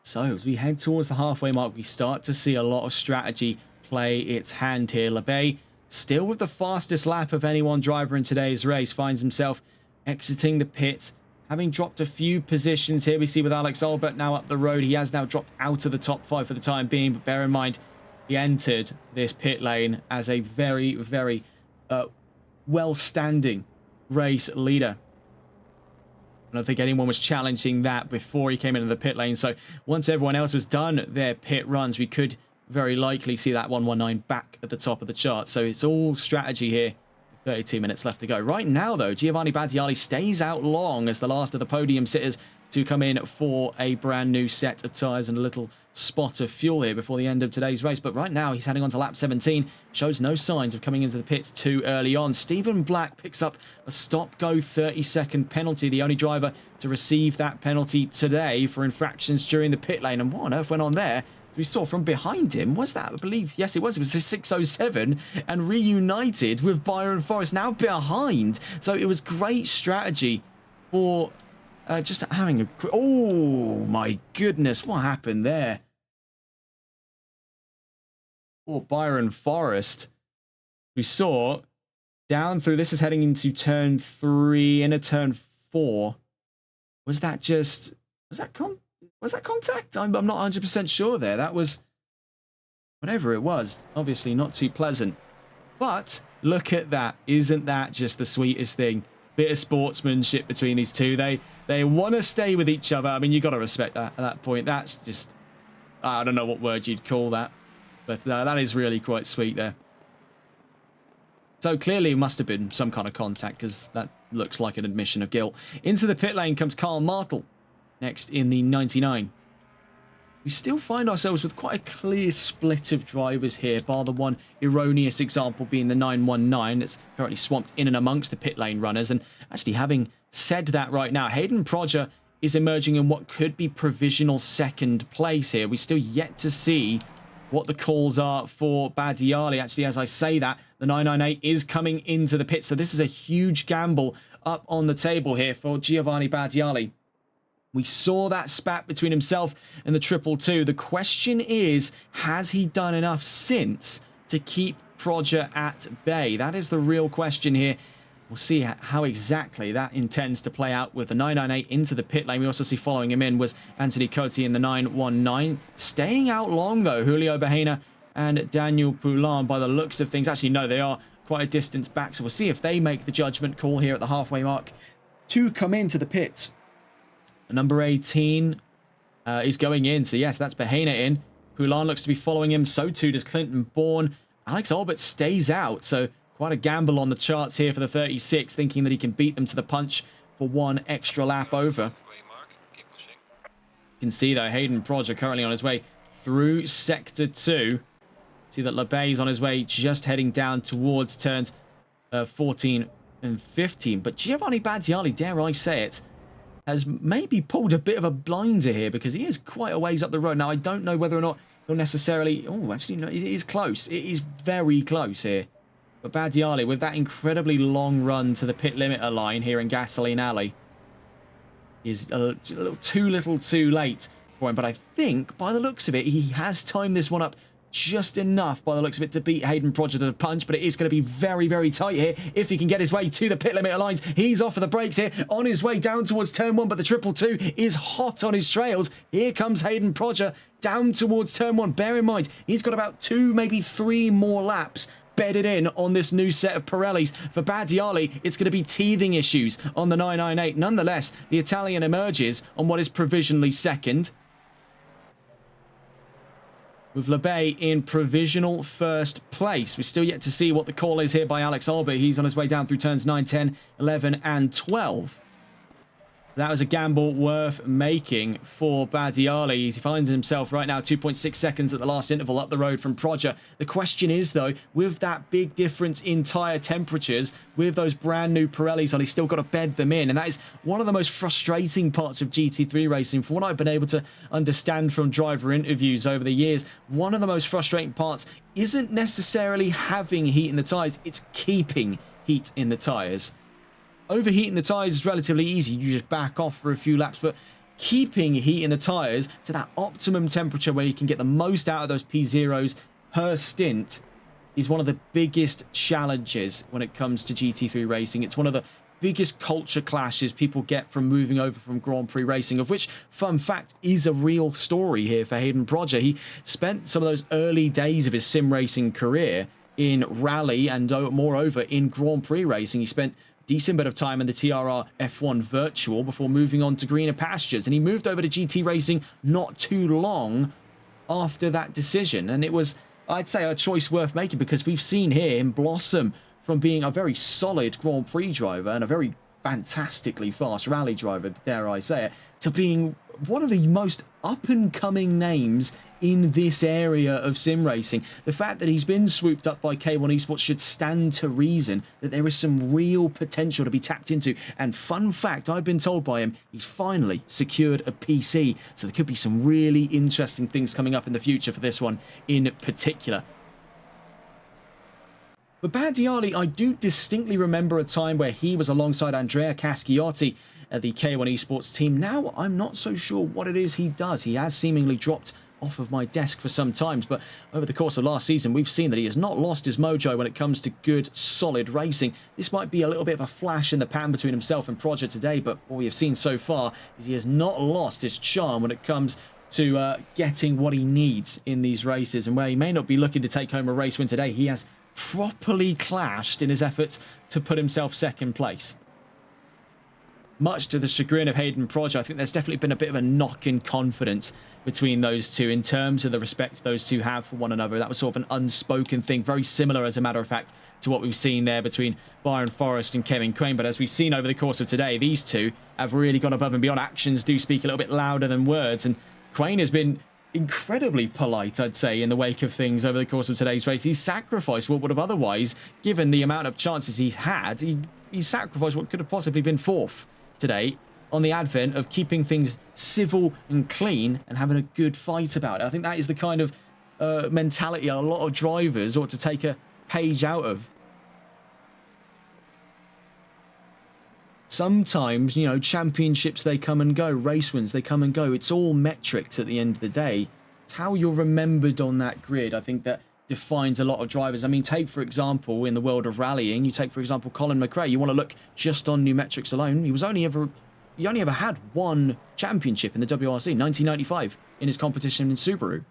So as we head towards the halfway mark, we start to see a lot of strategy play its hand here. Lebay, still with the fastest lap of any one driver in today's race, finds himself exiting the pit, having dropped a few positions here. We see with Alex Albert now up the road. He has now dropped out of the top 5 for the time being, but bear in mind, he entered this pit lane as a very, very well-standing race leader. I don't think anyone was challenging that before he came into the pit lane. So once everyone else has done their pit runs, we could very likely see that 119 back at the top of the chart. So it's all strategy here. 32 minutes left to go. Right now, though, Giovanni Badiali stays out long as the last of the podium sitters to come in for a brand new set of tyres and a little spot of fuel here before the end of today's race. But right now, he's heading on to lap 17. Shows no signs of coming into the pits too early on. Stephen Black picks up a stop-go 30-second penalty, the only driver to receive that penalty today for infractions during the pit lane. And what on earth went on there? We saw from behind him, was that, I believe, yes, it was the 607, and reunited with Byron Forrest now behind. So it was great strategy for just having a... Oh, my goodness, what happened there? Poor Byron Forrest. We saw down through, this is heading into turn 3, into turn 4. Was that just... Was that contact? I'm not 100% sure there. That was... Whatever it was. Obviously not too pleasant. But look at that. Isn't that just the sweetest thing? Bit of sportsmanship between these two. They want to stay with each other. I mean, you got to respect that at that point. That's just... I don't know what word you'd call that. But that is really quite sweet there. So clearly it must have been some kind of contact, because that looks like an admission of guilt. Into the pit lane comes Karl Martel. Next in the 99. We still find ourselves with quite a clear split of drivers here, bar the one erroneous example being the 919 that's currently swamped in and amongst the pit lane runners. And actually, having said that right now, Hayden Proger is emerging in what could be provisional second place here. We still yet to see what the calls are for Badiali. Actually, as I say that, the 998 is coming into the pit. So this is a huge gamble up on the table here for Giovanni Badiali. We saw that spat between himself and the 222. The question is, has he done enough since to keep Proger at bay? That is the real question here. We'll see how exactly that intends to play out with the 998 into the pit lane. We also see following him in was Anthony Cote in the 919. Staying out long, though, Julio Bahena and Daniel Poulin, by the looks of things. Actually, no, they are quite a distance back. So we'll see if they make the judgment call here at the halfway mark to come into the pits. Number 18 is going in. So, yes, that's Bahena in. Poulin looks to be following him. So, too, does Clinton Bourne. Alex Albert stays out. So, quite a gamble on the charts here for the 36, thinking that he can beat them to the punch for one extra lap over. You can see, though, Hayden Proger currently on his way through Sector 2. See that Lebey's on his way, just heading down towards turns 14 and 15. But Giovanni Badiali, dare I say it, has maybe pulled a bit of a blinder here because he is quite a ways up the road. Now, I don't know whether or not he'll necessarily... Oh, actually, no, it is close. It is very close here. But Badiali, with that incredibly long run to the pit limiter line here in Gasoline Alley, is a little too late for him. But I think, by the looks of it, he has timed this one up just enough, by the looks of it, to beat Hayden Prodger to the punch. But it is going to be very, very tight here if he can get his way to the pit limiter lines. He's off of the brakes here, on his way down towards turn 1, but the 222 is hot on his trails. Here comes Hayden Prodger down towards turn 1. Bear in mind, he's got about 2, maybe 3 more laps bedded in on this new set of Pirellis. For Badiali, it's going to be teething issues on the 998. Nonetheless, the Italian emerges on what is provisionally second, with Lebay in provisional first place. We're still yet to see what the call is here by Alex Albert. He's on his way down through turns 9, 10, 11 and 12. That was a gamble worth making for Badiali. He finds himself right now 2.6 seconds at the last interval up the road from Prodger. The question is, though, with that big difference in tyre temperatures, with those brand new Pirellis on, he's still got to bed them in. And that is one of the most frustrating parts of GT3 racing. From what I've been able to understand from driver interviews over the years, one of the most frustrating parts isn't necessarily having heat in the tyres, it's keeping heat in the tyres. Overheating the tyres is relatively easy. You just back off for a few laps, but keeping heat in the tyres to that optimum temperature where you can get the most out of those P0s per stint is one of the biggest challenges when it comes to GT3 racing. It's one of the biggest culture clashes people get from moving over from Grand Prix racing, of which, fun fact, is a real story here for Hayden Prodger. He spent some of those early days of his sim racing career in rally and moreover in Grand Prix racing. He spent decent bit of time in the TRR F1 Virtual before moving on to greener pastures, and he moved over to GT racing not too long after that decision. And it was, I'd say, a choice worth making, because we've seen here him blossom from being a very solid Grand Prix driver and a very fantastically fast rally driver, dare I say it, to being one of the most up-and-coming names in this area of sim racing. The fact that he's been swooped up by K1 Esports should stand to reason that there is some real potential to be tapped into. And fun fact, I've been told by him, he's finally secured a PC. So there could be some really interesting things coming up in the future for this one in particular. But Badiali, I do distinctly remember a time where he was alongside Andrea Casciotti at the K1 Esports team. Now, I'm not so sure what it is he does. He has seemingly dropped off of my desk for some times, but over the course of last season, we've seen that he has not lost his mojo when it comes to good, solid racing. This might be a little bit of a flash in the pan between himself and Prodger today, but what we have seen so far is he has not lost his charm when it comes to getting what he needs in these races. And where he may not be looking to take home a race win today, he has properly clashed in his efforts to put himself second place. Much to the chagrin of Hayden Prodger, I think there's definitely been a bit of a knock in confidence between those two in terms of the respect those two have for one another. That was sort of an unspoken thing, very similar, as a matter of fact, to what we've seen there between Byron Forrest and Kevin Crane. But as we've seen over the course of today, these two have really gone above and beyond. Actions do speak a little bit louder than words, and Crane has been incredibly polite, I'd say, in the wake of things over the course of today's race. He's sacrificed what would have otherwise, given the amount of chances he's had, he sacrificed what could have possibly been fourth today on the advent of keeping things civil and clean and having a good fight about it. I think that is the kind of mentality a lot of drivers ought to take a page out of. Sometimes, you know, championships, they come and go. Race wins, they come and go. It's all metrics at the end of the day. It's how you're remembered on that grid, I think, that defines a lot of drivers. I mean, take, for example, in the world of rallying, you take, for example, Colin McRae. You want to look just on new metrics alone. He only ever had one championship in the WRC, 1995, in his competition in Subaru.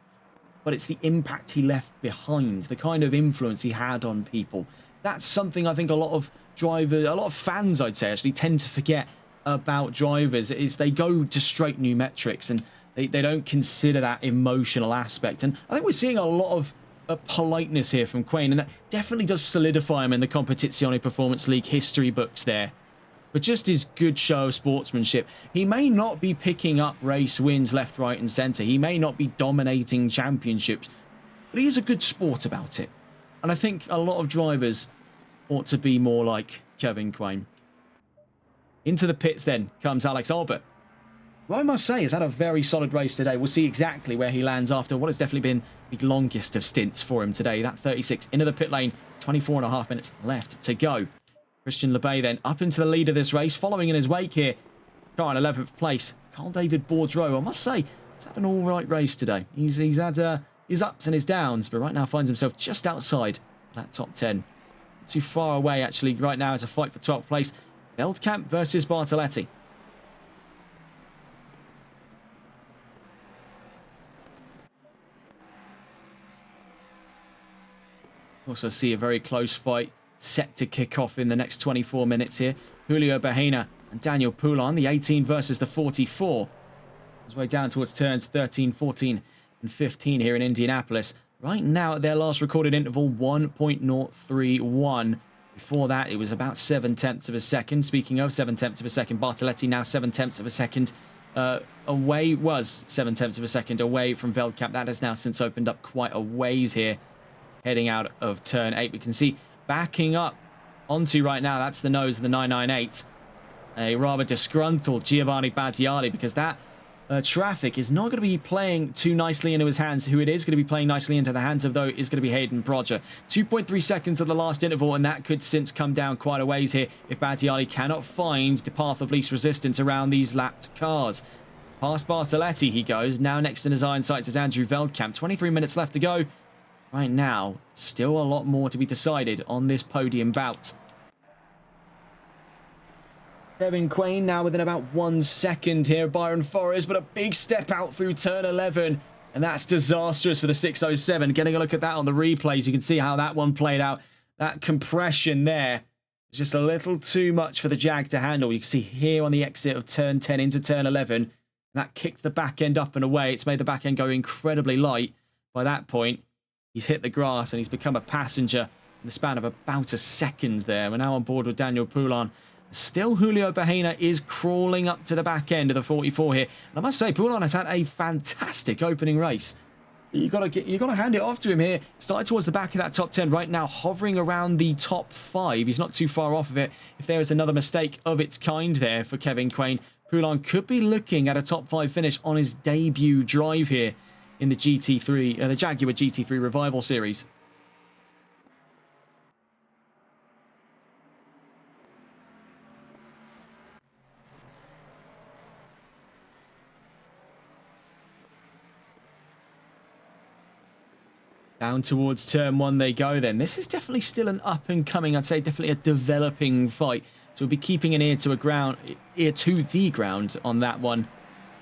But it's the impact he left behind, the kind of influence he had on people. That's something I think a lot of drivers, a lot of fans, I'd say, actually tend to forget about drivers, is they go to straight new metrics and they don't consider that emotional aspect. And I think we're seeing a lot of politeness here from Quain, and that definitely does solidify him in the Competizione Performance League history books there. But just his good show of sportsmanship. He may not be picking up race wins left, right and centre. He may not be dominating championships, but he is a good sport about it. And I think a lot of drivers ought to be more like Kevin Quain. Into the pits then comes Alex Albert, who I must say has had a very solid race today. We'll see exactly where he lands after what has definitely been the longest of stints for him today. That 36 into the pit lane, 24.5 minutes left to go. Christian Lebay then up into the lead of this race, following in his wake here. Car in 11th place, Carl David Bourdreau. I must say, he's had an all right race today. He's had his ups and his downs, but right now finds himself just outside that top 10. Not too far away, actually, right now is a fight for 12th place. Veldkamp versus Bartoletti. Also see a very close fight set to kick off in the next 24 minutes here. Julio Bahena and Daniel Poulin, the 18 versus the 44. His way down towards turns 13, 14 and 15 here in Indianapolis. Right now at their last recorded interval, 1.031. Before that, it was about 7/10 of a second. Speaking of 7/10 of a second, Bartoletti now 7/10 of a second away, was 7/10 of a second away from Veldkamp. That has now since opened up quite a ways here. Heading out of turn 8, we can see backing up onto right now, that's the nose of the 998. A rather disgruntled Giovanni Battiali, because that traffic is not going to be playing too nicely into his hands. Who it is going to be playing nicely into the hands of, though, is going to be Hayden Brodger. 2.3 seconds of the last interval, and that could since come down quite a ways here if Battiali cannot find the path of least resistance around these lapped cars. Past Bartoletti he goes. Now next in his iron sights is Andrew Veldkamp. 23 minutes left to go. Right now, still a lot more to be decided on this podium bout. Kevin Quain now within about 1 second here. Byron Forrest, but a big step out through turn 11. And that's disastrous for the 607. Getting a look at that on the replays, you can see how that one played out. That compression there is just a little too much for the Jag to handle. You can see here on the exit of turn 10 into turn 11. That kicked the back end up and away. It's made the back end go incredibly light. By that point, he's hit the grass and he's become a passenger in the span of about a second there. We're now on board with Daniel Poulin. Still, Julio Bahena is crawling up to the back end of the 44 here. And I must say, Poulin has had a fantastic opening race. You got to hand it off to him here. Started towards the back of that top 10 right now, hovering around the top 5. He's not too far off of it. If there is another mistake of its kind there for Kevin Quain, Poulin could be looking at a top 5 finish on his debut drive here in the GT3, the Jaguar GT3 Revival Series. Down towards turn 1 they go then. This is definitely still an up and coming, I'd say definitely a developing fight. So we'll be keeping an ear to the ground on that one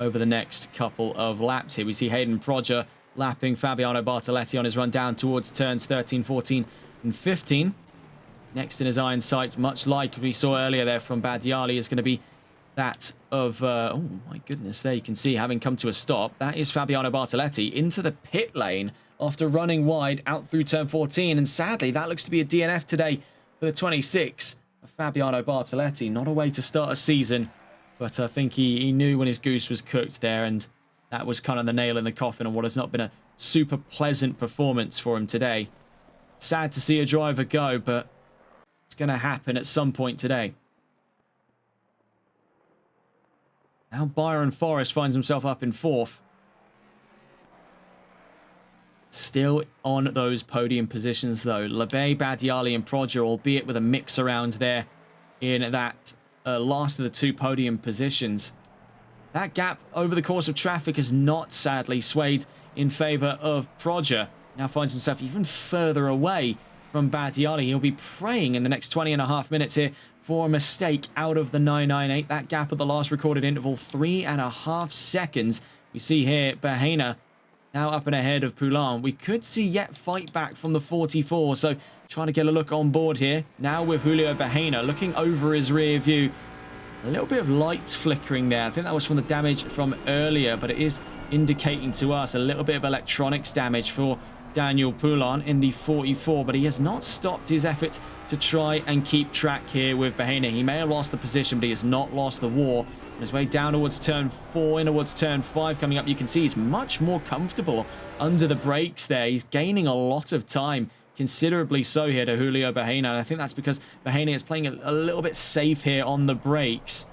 over the next couple of laps here. We see Hayden Brodger lapping Fabiano Bartoletti on his run down towards turns 13, 14 and 15. Next in his iron sights, much like we saw earlier there from Battiali, is going to be that of, oh my goodness, there you can see having come to a stop. That is Fabiano Bartoletti into the pit lane after running wide out through turn 14. And sadly, that looks to be a DNF today for the 26 of Fabiano Bartoletti. Not a way to start a season, but I think he knew when his goose was cooked there, and that was kind of the nail in the coffin on what has not been a super pleasant performance for him today. Sad to see a driver go, but it's going to happen at some point today. Now Byron Forrest finds himself up in 4th. Still on those podium positions, though. Lebay, Battiali and Brodger, albeit with a mix around there in that last of the 2 podium positions. That gap over the course of traffic has not, sadly, swayed in favour of Brodger. Now finds himself even further away from Battiali. He'll be praying in the next 20.5 minutes here for a mistake out of the 998. That gap at the last recorded interval, 3.5 seconds. We see here Bahena now up and ahead of Poulin. We could see yet fight back from the 44, so trying to get a look on board here. Now with Julio Bahena looking over his rear view. A little bit of lights flickering there. I think that was from the damage from earlier, but it is indicating to us a little bit of electronics damage for Daniel Poulin in the 44, but he has not stopped his efforts to try and keep track here with Bahena. He may have lost the position, but he has not lost the war. On his way down towards turn 4, in towards turn 5 coming up, you can see he's much more comfortable under the brakes there. He's gaining a lot of time, considerably so here to Julio Bahena, and I think that's because Bahena is playing a little bit safe here on the brakes.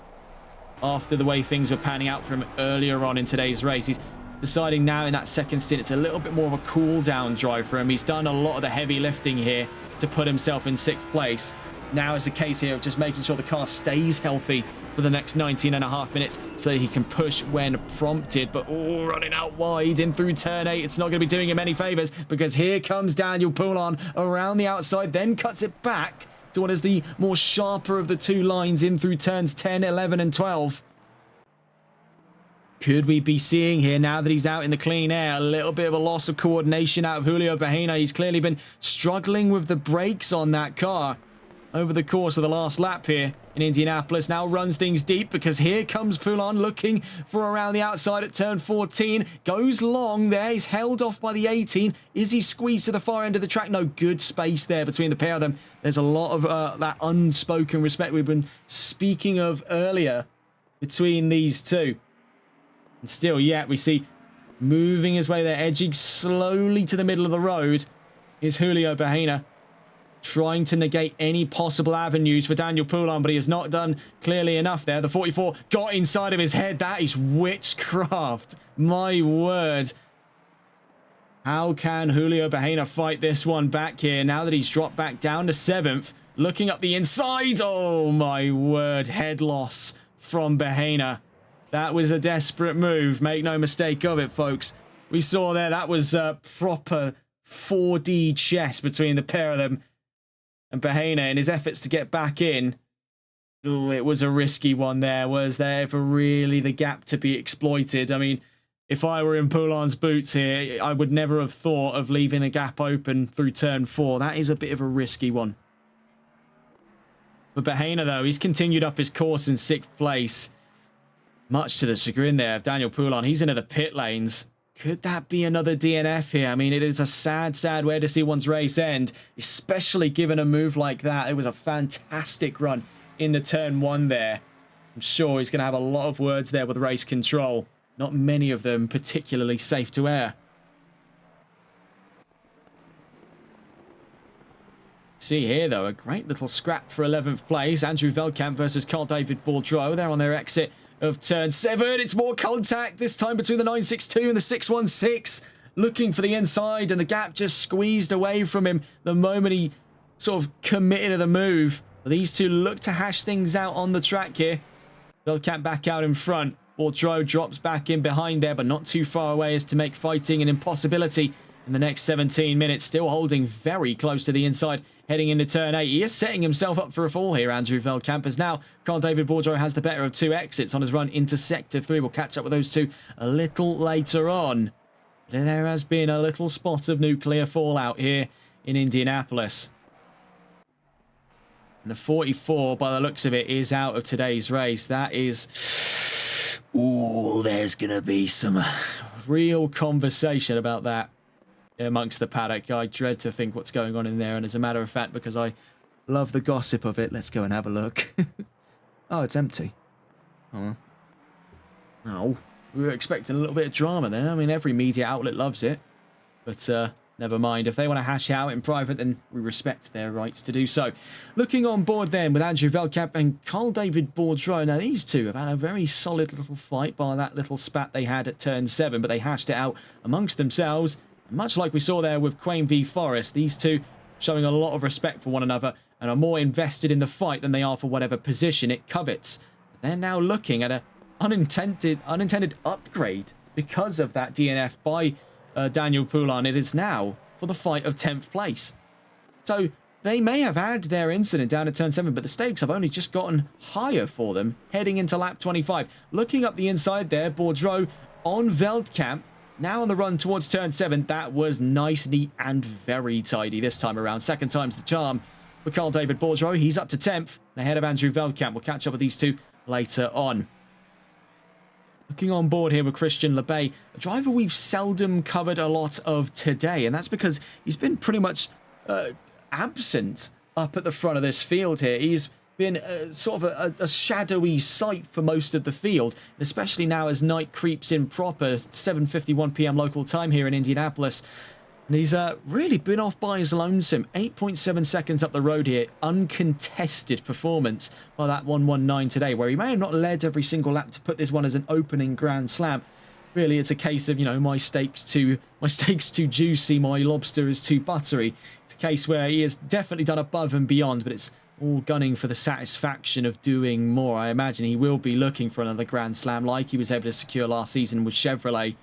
after the way things were panning out for him earlier on in today's race. He's deciding now in that second stint it's a little bit more of a cool down drive for him. He's done a lot of the heavy lifting here to put himself in 6th place. Now is the case here of just making sure the car stays healthy for the next 19.5 minutes so that he can push when prompted. But running out wide in through turn 8, it's not going to be doing him any favors, because here comes Daniel Poulon around the outside, then cuts it back to what is the more sharper of the two lines in through turns 10, 11 and 12. Could we be seeing here, now that he's out in the clean air, a little bit of a loss of coordination out of Julio Bahena? He's clearly been struggling with the brakes on that car over the course of the last lap here in Indianapolis. Now runs things deep, because here comes Poulon looking for around the outside at turn 14. Goes long there. He's held off by the 18. Is he squeezed to the far end of the track? No, good space there between the pair of them. There's a lot of that unspoken respect we've been speaking of earlier between these two. And still yet we see moving his way there, edging slowly to the middle of the road, is Julio Bahena, trying to negate any possible avenues for Daniel Poulon, but he has not done clearly enough there. The 44 got inside of his head. That is witchcraft. My word. How can Julio Bahena fight this one back here now that he's dropped back down to 7th? Looking up the inside. Oh, my word. Head loss from Bahena. That was a desperate move. Make no mistake of it, folks. We saw there, that was a proper 4D chess between the pair of them. And Bahena, in his efforts to get back in, it was a risky one there. Was there ever really the gap to be exploited? I mean, if I were in Poulon's boots here, I would never have thought of leaving a gap open through turn 4. That is a bit of a risky one. But Bahena, though, he's continued up his course in 6th place. Much to the chagrin there of Daniel Poulon. He's into the pit lanes. Could that be another DNF here? I mean, it is a sad, sad way to see one's race end, especially given a move like that. It was a fantastic run in the turn 1 there. I'm sure he's going to have a lot of words there with race control. Not many of them particularly safe to air. See here, though, a great little scrap for 11th place. Andrew Veldkamp versus Carl David Bourdreau. They're on their exit of turn 7. It's more contact, this time between the 962 and the 616. Looking for the inside, and the gap just squeezed away from him the moment he sort of committed to the move. These two look to hash things out on the track here. Veldkamp back out in front. Bourdreau drops back in behind there, but not too far away as to make fighting an impossibility in the next 17 minutes. Still holding very close to the inside, heading into turn 8. He is setting himself up for a fall here, Andrew Veldkamp, as now Carl David Bourdreau has the better of 2 exits on his run into Sector 3. We'll catch up with those two a little later on. There has been a little spot of nuclear fallout here in Indianapolis. And the 44, by the looks of it, is out of today's race. That is... Ooh, there's going to be some real conversation about that amongst the paddock. I dread to think what's going on in there, and as a matter of fact, because I love the gossip of it, let's go and have a look. Oh, it's empty. Oh, no. We were expecting a little bit of drama there. I mean, every media outlet loves it, but never mind. If they want to hash out in private, then we respect their rights to do so. Looking on board then with Andrew Veldkamp and Carl David Bourdreau. Now, these two have had a very solid little fight by that little spat they had at turn 7, but they hashed it out amongst themselves. Much like we saw there with Quain v Forest, these two showing a lot of respect for one another and are more invested in the fight than they are for whatever position it covets. They're now looking at an unintended upgrade because of that DNF by Daniel Poulon. It is now for the fight of 10th place. So they may have had their incident down at turn 7, but the stakes have only just gotten higher for them heading into lap 25. Looking up the inside there, Bourdreau on Veldkamp. Now on the run towards turn 7. That was nice, neat, and very tidy this time around. Second time's the charm for Carl David Bourdreau. He's up to 10th ahead of Andrew Veldkamp. We'll catch up with these two later on. Looking on board here with Christian Lebay, a driver we've seldom covered a lot of today, and that's because he's been pretty much absent up at the front of this field here. He's been sort of a shadowy sight for most of the field, especially now as night creeps in proper, 7:51 p.m. local time here in Indianapolis. And he's really been off by his lonesome. 8.7 seconds up the road here. Uncontested performance by that 119 today, where he may have not led every single lap to put this one as an opening Grand Slam. Really, it's a case of, you know, my steak's too juicy, my lobster is too buttery. It's a case where he has definitely done above and beyond, but it's all gunning for the satisfaction of doing more. I imagine he will be looking for another Grand Slam like he was able to secure last season with Chevrolet.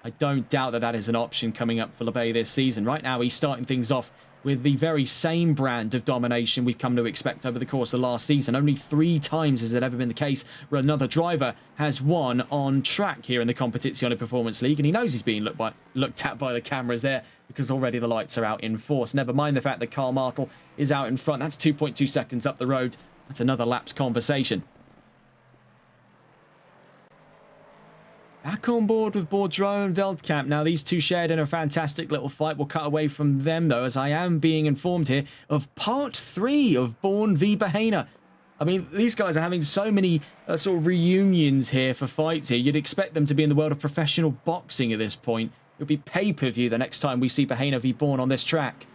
I don't doubt that that is an option coming up for LeBay this season. Right now, he's starting things off with the very same brand of domination we've come to expect over the course of last season. Only 3 times has it ever been the case where another driver has won on track here in the Competizione Performance League, and he knows he's being looked at by the cameras there because already the lights are out in force. Never mind the fact that Karl Martel is out in front. That's 2.2 seconds up the road. That's another lap's conversation. Back on board with Bourdreau and Veldkamp. Now, these two shared in a fantastic little fight. We'll cut away from them, though, as I am being informed here of part 3 of Bourne v Bahena. I mean, these guys are having so many sort of reunions here for fights here. You'd expect them to be in the world of professional boxing at this point. It'll be pay-per-view the next time we see Bahena v Bourne on this track.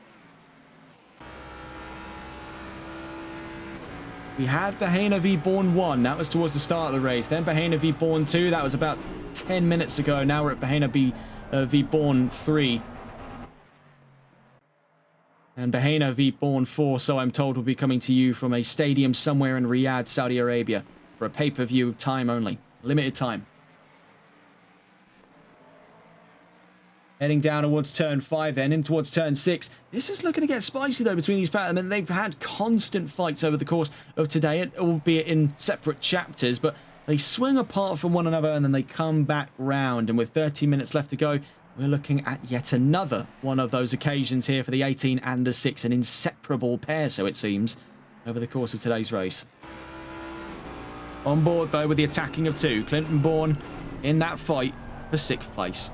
We had Bahena v Bourne 1. That was towards the start of the race. Then Bahena v Bourne 2. That was about 10 minutes ago. Now we're at Bahena v Bourne 3. And Bahena v Bourne 4, so I'm told, will be coming to you from a stadium somewhere in Riyadh, Saudi Arabia, for a pay-per-view time only. Limited time. Heading down towards turn 5 then, in towards turn 6. This is looking to get spicy, though, between these pair. I mean, they've had constant fights over the course of today, albeit in separate chapters, but they swing apart from one another and then they come back round. And with 30 minutes left to go, we're looking at yet another one of those occasions here for the 18 and the 6. An inseparable pair, so it seems, over the course of today's race. On board, though, with the attacking of 2. Clinton Bourne in that fight for 6th place.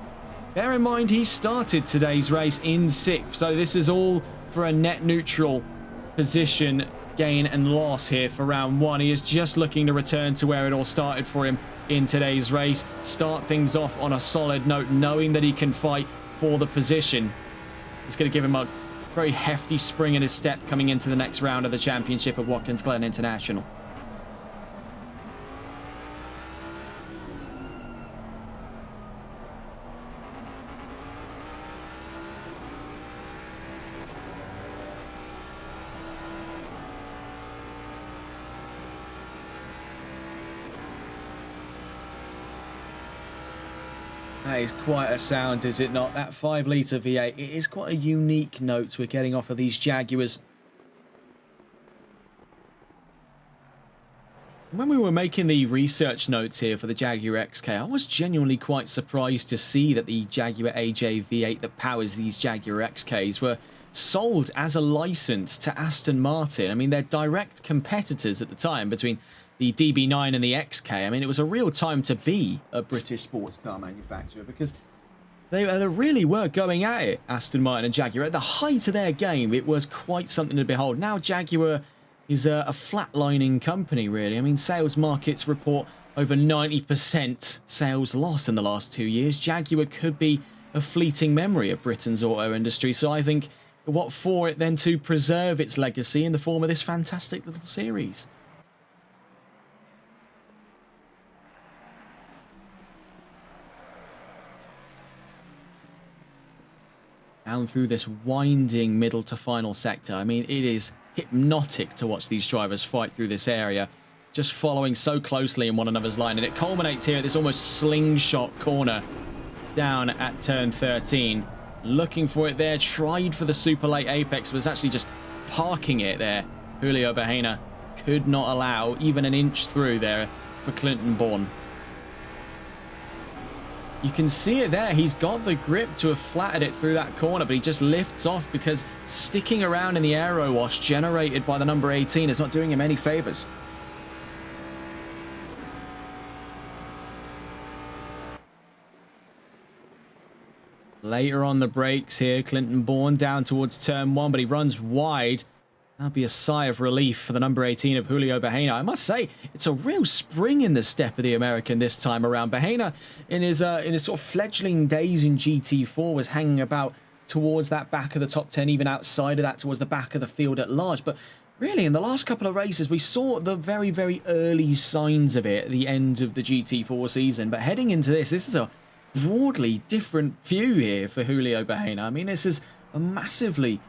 Bear in mind, he started today's race in 6th, so this is all for a net neutral position gain and loss here for round 1. He is just looking to return to where it all started for him in today's race. Start things off on a solid note, knowing that he can fight for the position. It's going to give him a very hefty spring in his step coming into the next round of the championship at Watkins Glen International. That is quite a sound, is it not? That 5-litre V8, it is quite a unique note we're getting off of these Jaguars. When we were making the research notes here for the Jaguar XK, I was genuinely quite surprised to see that the Jaguar AJ V8 that powers these Jaguar XKs were sold as a license to Aston Martin. I mean, they're direct competitors at the time between the DB9 and the XK. I mean, it was a real time to be a British sports car manufacturer because they really were going at it, Aston Martin and Jaguar. At the height of their game, it was quite something to behold. Now Jaguar is a flatlining company, really. I mean, sales markets report over 90% sales loss in the last 2 years. Jaguar could be a fleeting memory of Britain's auto industry. So I think what for it then to preserve its legacy in the form of this fantastic little series. Down through this winding middle to final sector. I mean, it is hypnotic to watch these drivers fight through this area, just following so closely in one another's line. And it culminates here at this almost slingshot corner down at turn 13. Looking for it there, tried for the super late apex, was actually just parking it there. Julio Bahena could not allow even an inch through there for Clinton Bourne. You can see it there. He's got the grip to have flattered it through that corner, but he just lifts off because sticking around in the aero wash generated by the number 18 is not doing him any favors. Later on the brakes here, Clinton Bourne down towards turn 1, but he runs wide. That'll be a sigh of relief for the number 18 of Julio Bahena. I must say, it's a real spring in the step of the American this time around. Bahena, in his sort of fledgling days in GT4, was hanging about towards that back of the top 10, even outside of that, towards the back of the field at large. But really, in the last couple of races, we saw the very, very early signs of it at the end of the GT4 season. But heading into this is a broadly different view here for Julio Bahena. I mean, this is a massively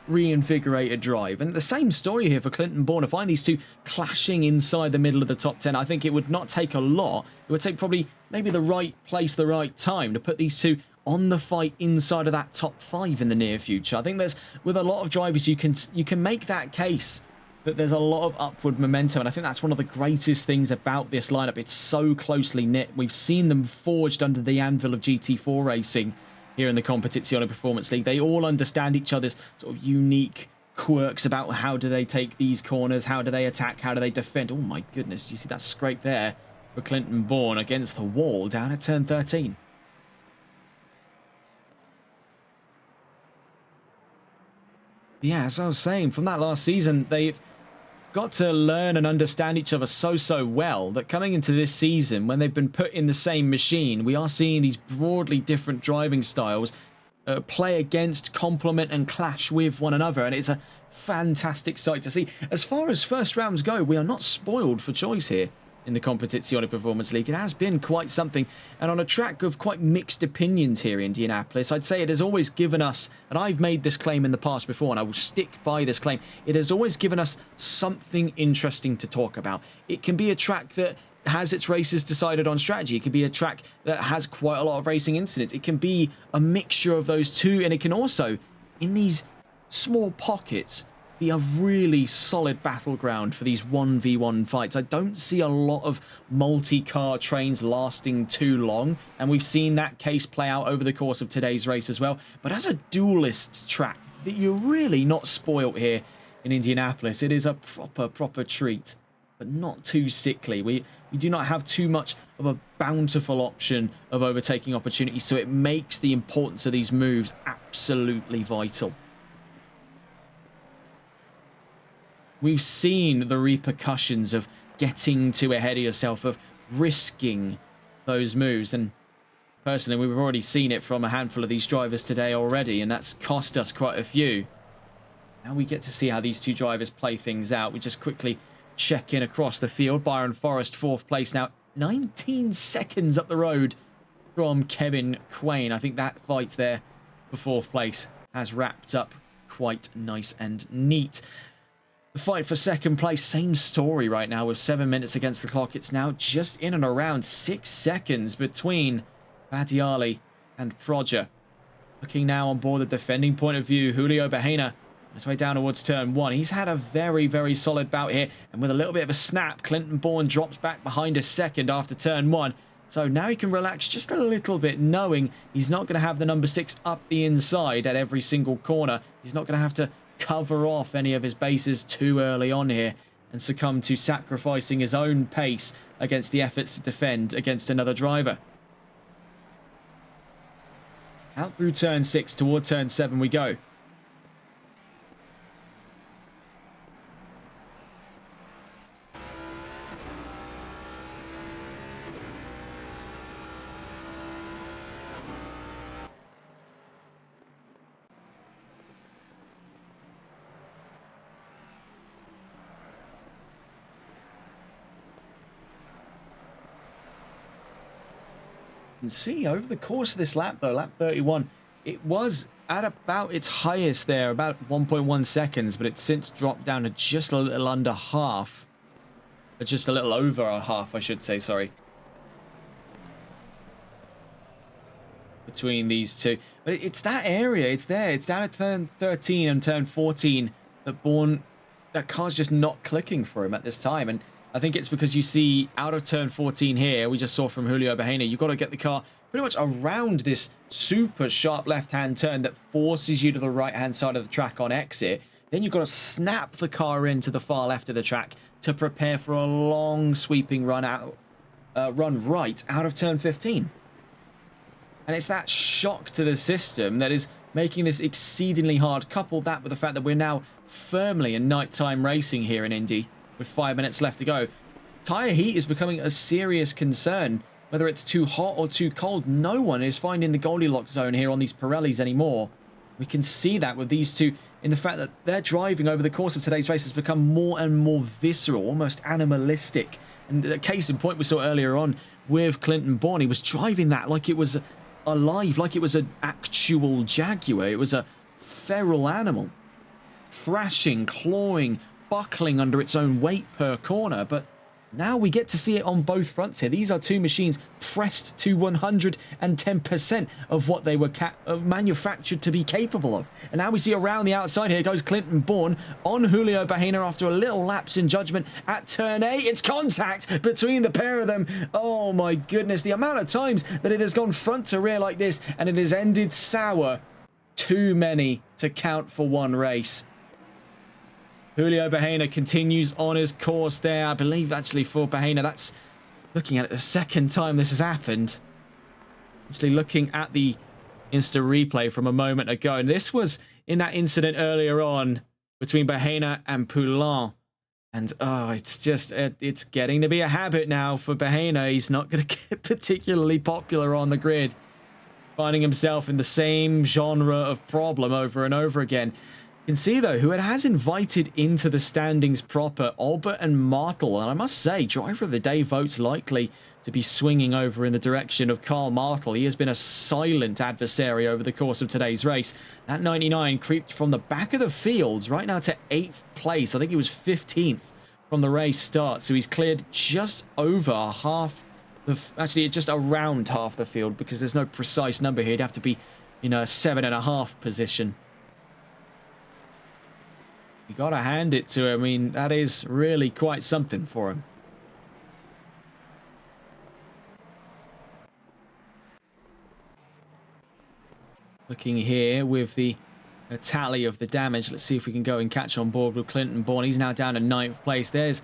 reinvigorated drive, and the same story here for Clinton Bourne. To find these two clashing inside the middle of the top 10, I think it would not take a lot. It would take probably maybe the right place, the right time to put these two on the fight inside of that top 5 in the near future. I think there's, with a lot of drivers, you can make that case that there's a lot of upward momentum, and I think that's one of the greatest things about this lineup. It's so closely knit. We've seen them forged under the anvil of GT4 racing here in the Competizione Performance League. They all understand each other's sort of unique quirks about how do they take these corners, how do they attack, how do they defend. Oh my goodness, you see that scrape there for Clinton Bourne against the wall down at turn 13. Yeah, as I was saying, from that last season, they've got to learn and understand each other so well that coming into this season, when they've been put in the same machine, we are seeing these broadly different driving styles play against, complement and clash with one another, and it's a fantastic sight to see. As far as first rounds go, we are not spoiled for choice here in the Competizione Performance League. It has been quite something, and on a track of quite mixed opinions here in Indianapolis, I'd say it has always given us, and I've made this claim in the past before, and I will stick by this claim, it has always given us something interesting to talk about. It can be a track that has its races decided on strategy. It can be a track that has quite a lot of racing incidents. It can be a mixture of those two, and it can also, in these small pockets, be a really solid battleground for these 1v1 fights. I don't see a lot of multi-car trains lasting too long, and we've seen that case play out over the course of today's race as well. But as a duelist track, that you're really not spoilt here in Indianapolis. It is a proper treat, but not too sickly. We do not have too much of a bountiful option of overtaking opportunities, so it makes the importance of these moves absolutely vital. We've seen the repercussions of getting too ahead of yourself, of risking those moves. And personally, we've already seen it from a handful of these drivers today already, and that's cost us quite a few. Now we get to see how these two drivers play things out. We just quickly check in across the field. Byron Forrest, 4th place now, 19 seconds up the road from Kevin Quain. I think that fight there for 4th place has wrapped up quite nice and neat. The fight for 2nd place, same story right now with 7 minutes against the clock. It's now just in and around 6 seconds between Badiali and Proger. Looking now on board the defending point of view, Julio Bahena on his way down towards turn 1. He's had a very solid bout here, and with a little bit of a snap, Clinton Bourne drops back behind a second after turn 1. So now he can relax just a little bit, knowing he's not going to have the number 6 up the inside at every single corner. He's not going to have to cover off any of his bases too early on here and succumb to sacrificing his own pace against the efforts to defend against another driver. Out through turn 6 toward turn 7 we go. And see, over the course of this lap though, lap 31, it was at about its highest there, about 1.1 seconds, but it's since dropped down to just a little under half. Just a little over a half, I should say, sorry. Between these two. But it's that area, it's there. It's down at turn 13 and turn 14 that car's just not clicking for him at this time. And I think it's because you see out of turn 14 here, we just saw from Julio Bahena, you've got to get the car pretty much around this super sharp left-hand turn that forces you to the right-hand side of the track on exit. Then you've got to snap the car into the far left of the track to prepare for a long sweeping run right out of turn 15. And it's that shock to the system that is making this exceedingly hard. Couple that with the fact that we're now firmly in nighttime racing here in Indy with 5 minutes left to go. Tyre heat is becoming a serious concern. Whether it's too hot or too cold, no one is finding the Goldilocks zone here on these Pirellis anymore. We can see that with these two in the fact that their driving over the course of today's race has become more and more visceral, almost animalistic. And the case in point we saw earlier on with Clinton Bourne, he was driving that like it was alive, like it was an actual Jaguar. It was a feral animal, thrashing, clawing, buckling under its own weight per corner. But now we get to see it on both fronts here. These are two machines pressed to 110% of what they were manufactured to be capable of. And now we see around the outside here goes Clinton Bourne on Julio Bahena after a little lapse in judgment at turn 8. It's contact between the pair of them. Oh my goodness, the amount of times that it has gone front to rear like this and it has ended sour. Too many to count for one race. Julio Bahena continues on his course there. I believe actually for Bahena, that's looking at it the second time this has happened. Actually looking at the Insta replay from a moment ago. And this was in that incident earlier on between Bahena and Poulin. And oh, it's just, it's getting to be a habit now for Bahena. He's not going to get particularly popular on the grid. Finding himself in the same genre of problem over and over again. You can see, though, who it has invited into the standings proper, Albert and Martel. And I must say, driver of the day votes likely to be swinging over in the direction of Karl Martel. He has been a silent adversary over the course of today's race. That 99 creeped from the back of the field right now to 8th place. I think he was 15th from the race start. So he's cleared just over half, actually just around half the field, because there's no precise number here. He'd have to be in a 7.5 position. You got to hand it to him. I mean, that is really quite something for him. Looking here with the tally of the damage. Let's see if we can go and catch on board with Clinton Bourne. He's now down to 9th place. There's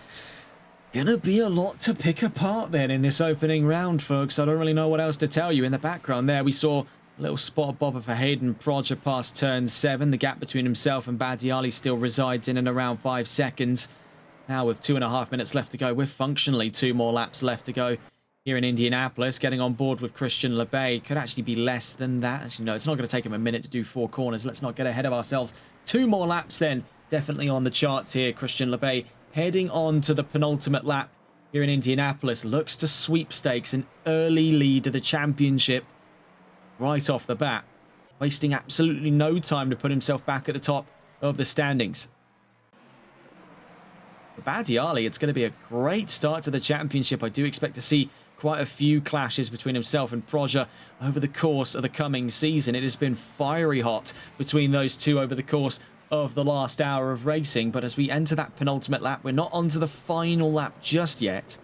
going to be a lot to pick apart then in this opening round, folks. I don't really know what else to tell you. In the background there, we saw a little spot bobber for Hayden Prodger past turn 7. The gap between himself and Badiali still resides in and around 5 seconds. Now with 2.5 minutes left to go, with functionally 2 more laps left to go here in Indianapolis. Getting on board with Christian LeBay could actually be less than that. Actually, no, it's not going to take him a minute to do 4 corners. Let's not get ahead of ourselves. 2 more laps then, definitely on the charts here. Christian LeBay heading on to the penultimate lap here in Indianapolis. Looks to sweepstakes an early lead of the championship right off the bat, wasting absolutely no time to put himself back at the top of the standings. For Badiali, it's going to be a great start to the championship. I do expect to see quite a few clashes between himself and Prodger over the course of the coming season. It has been fiery hot between those two over the course of the last hour of racing, but as we enter that penultimate lap, we're not onto the final lap just yet.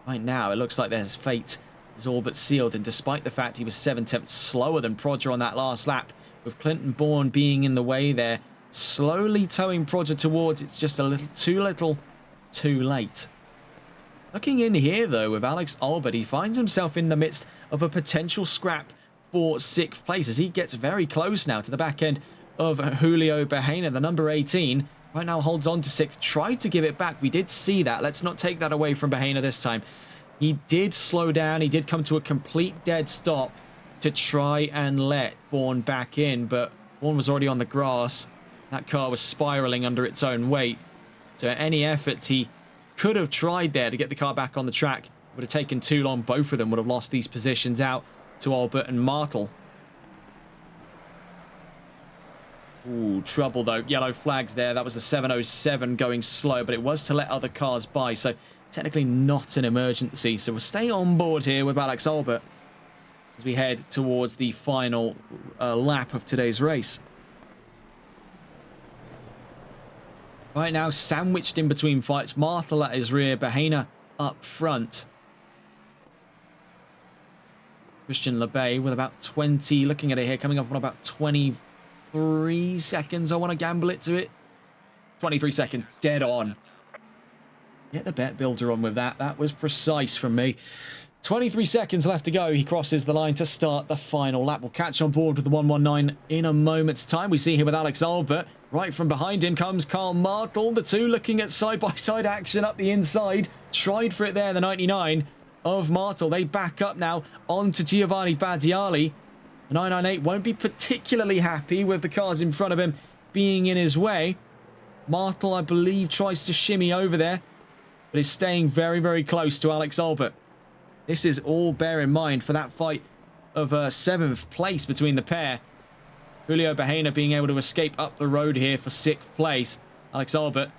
Right now, it looks like there's fate is all but sealed, and despite the fact he was 7/10 slower than Prodger on that last lap, with Clinton Bourne being in the way there, slowly towing Prodger towards, it's just a little too late. Looking in here though with Alex Albert, he finds himself in the midst of a potential scrap for 6th place as he gets very close now to the back end of Julio Bahena. The number 18 right now holds on to 6th, tried to give it back. We did see that. Let's not take that away from Bahena this time. He did slow down. He did come to a complete dead stop to try and let Bourne back in, but Bourne was already on the grass. That car was spiraling under its own weight. So any efforts he could have tried there to get the car back on the track would have taken too long. Both of them would have lost these positions out to Albert and Martel. Ooh, trouble though. Yellow flags there. That was the 707 going slow, but it was to let other cars by. So technically not an emergency. So we'll stay on board here with Alex Albert as we head towards the final lap of today's race. Right now, sandwiched in between fights. Martel at his rear, Bahena up front. Christian LeBay with about 20, looking at it here, coming up on about 23 seconds. I want to gamble it to it. 23 seconds, dead on. Get the bet builder on with that. That was precise from me. 23 seconds left to go. He crosses the line to start the final lap. We'll catch on board with the 119 in a moment's time. We see here with Alex Albert. Right from behind him comes Karl Martel. The two looking at side-by-side action up the inside. Tried for it there, the 99 of Martel. They back up now onto Giovanni Badiali. The 998 won't be particularly happy with the cars in front of him being in his way. Martel, I believe, tries to shimmy over there, but is staying very, very close to Alex Albert. This is all bear in mind for that fight of 7th place between the pair. Julio Bahena being able to escape up the road here for 6th place. Alex Albert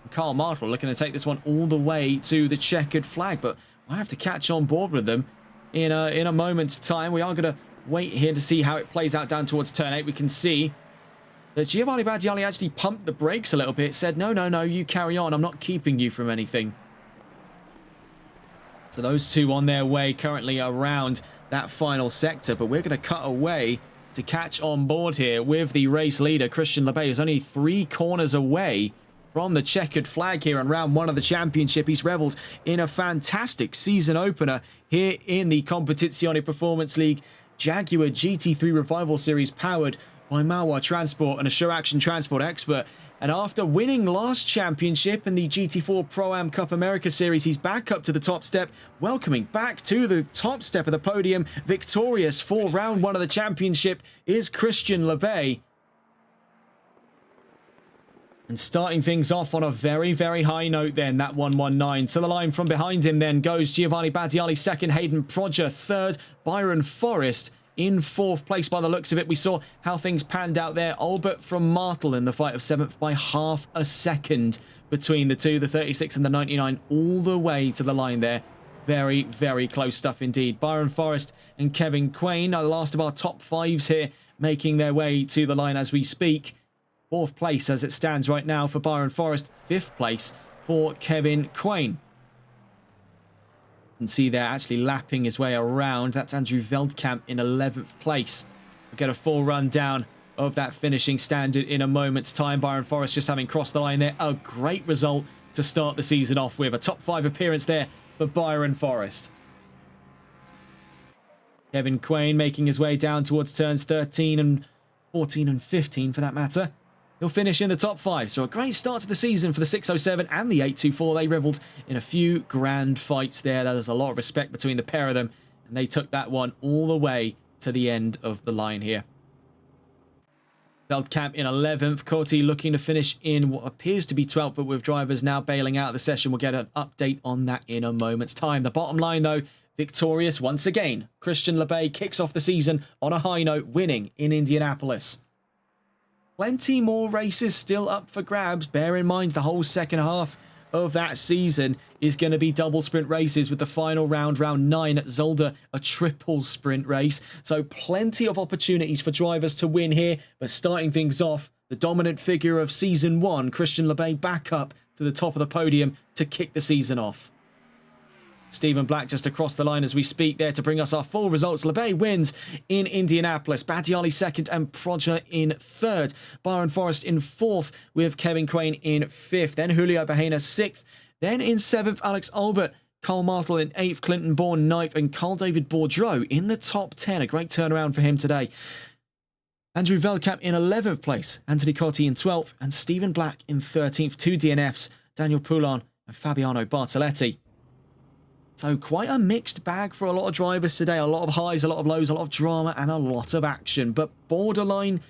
and Carl Martel looking to take this one all the way to the checkered flag, but I have to catch on board with them in a moment's time. We are going to wait here to see how it plays out down towards turn 8. We can see that Giovanni Baggiali actually pumped the brakes a little bit, said, no, no, no, you carry on. I'm not keeping you from anything. So those two on their way currently around that final sector, but we're going to cut away to catch on board here with the race leader, Christian Lebay, who's only 3 corners away from the checkered flag here on round 1 of the championship. He's reveled in a fantastic season opener here in the Competizione Performance League Jaguar GT3 Revival Series, powered by Malwa Transport and a Show Action Transport expert. And after winning last championship in the GT4 Pro-Am Cup America Series, he's back up to the top step, welcoming back to the top step of the podium. Victorious for round 1 of the championship is Christian Lebay. And starting things off on a very, very high note then, that 119. To the line from behind him then goes Giovanni Baggiali, second, Hayden Prodger, third, Byron Forrest in 4th place by the looks of it. We saw how things panned out there. Albert from Martel in the fight of 7th by half a second between the two, the 36 and the 99, all the way to the line there. Very, very close stuff indeed. Byron Forrest and Kevin Quain are the last of our top 5s here, making their way to the line as we speak. 4th place as it stands right now for Byron Forrest, 5th place for Kevin Quain. You can see there actually lapping his way around. That's Andrew Veldkamp in 11th place. We'll get a full rundown of that finishing standard in a moment's time. Byron Forrest just having crossed the line there. A great result to start the season off with. A top 5 appearance there for Byron Forrest. Kevin Quain making his way down towards turns 13 and 14 and 15 for that matter. He'll finish in the top 5. So a great start to the season for the 607 and the 824. They revelled in a few grand fights there. There's a lot of respect between the pair of them, and they took that one all the way to the end of the line here. Veldkamp in 11th. Corti looking to finish in what appears to be 12th, but with drivers now bailing out of the session, we'll get an update on that in a moment's time. The bottom line, though, victorious once again. Christian Lebay kicks off the season on a high note, winning in Indianapolis. Plenty more races still up for grabs. Bear in mind the whole second half of that season is going to be double sprint races, with the final round, round 9 at Zolder, a triple sprint race. So plenty of opportunities for drivers to win here. But starting things off, the dominant figure of season 1, Christian Lebay, back up to the top of the podium to kick the season off. Stephen Black just across the line as we speak there to bring us our full results. Lebay wins in Indianapolis. Baggiali 2nd and Prodger in 3rd. Byron Forrest in 4th with Kevin Quain in 5th. Then Julio Bahena 6th. Then in 7th, Alex Albert. Carl Martel in 8th. Clinton Bourne 9th. And Carl David Bourdreau in the top 10. A great turnaround for him today. Andrew Veldkamp in 11th place. Anthony Corti in 12th. And Stephen Black in 13th. 2 DNFs. Daniel Poulon and Fabiano Bartoletti. So quite a mixed bag for a lot of drivers today. A lot of highs, a lot of lows, a lot of drama, and a lot of action. But bottom line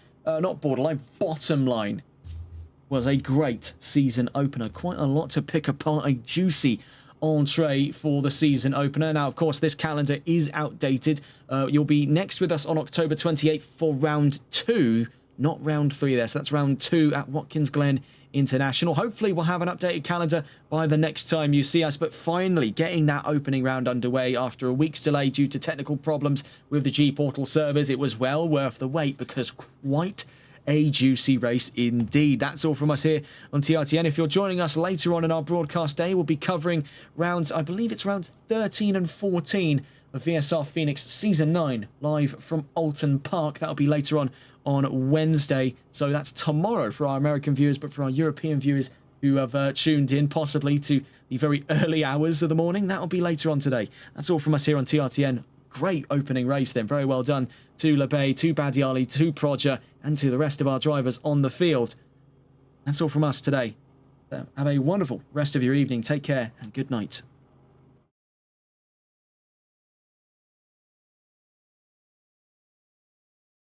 was a great season opener. Quite a lot to pick apart. A juicy entree for the season opener. Now, of course, this calendar is outdated. You'll be next with us on October 28th for round 2, not round 3 there. So that's round 2 at Watkins Glen International. Hopefully we'll have an updated calendar by the next time you see us, but finally getting that opening round underway after a week's delay due to technical problems with the G Portal servers. It was well worth the wait because quite a juicy race indeed. That's all from us here on TRTN. If you're joining us later on in our broadcast day, we'll be covering rounds, I believe it's rounds 13 and 14 of VSR Phoenix Season 9 live from Alton Park. That'll be later on Wednesday. So that's tomorrow for our American viewers, but for our European viewers who have tuned in possibly to the very early hours of the morning, that'll be later on today. That's all from us here on TRTN. Great opening race then. Very well done to Lebay, to Baggiali, to Prodger, and to the rest of our drivers on the field. That's all from us today. So have a wonderful rest of your evening. Take care and good night.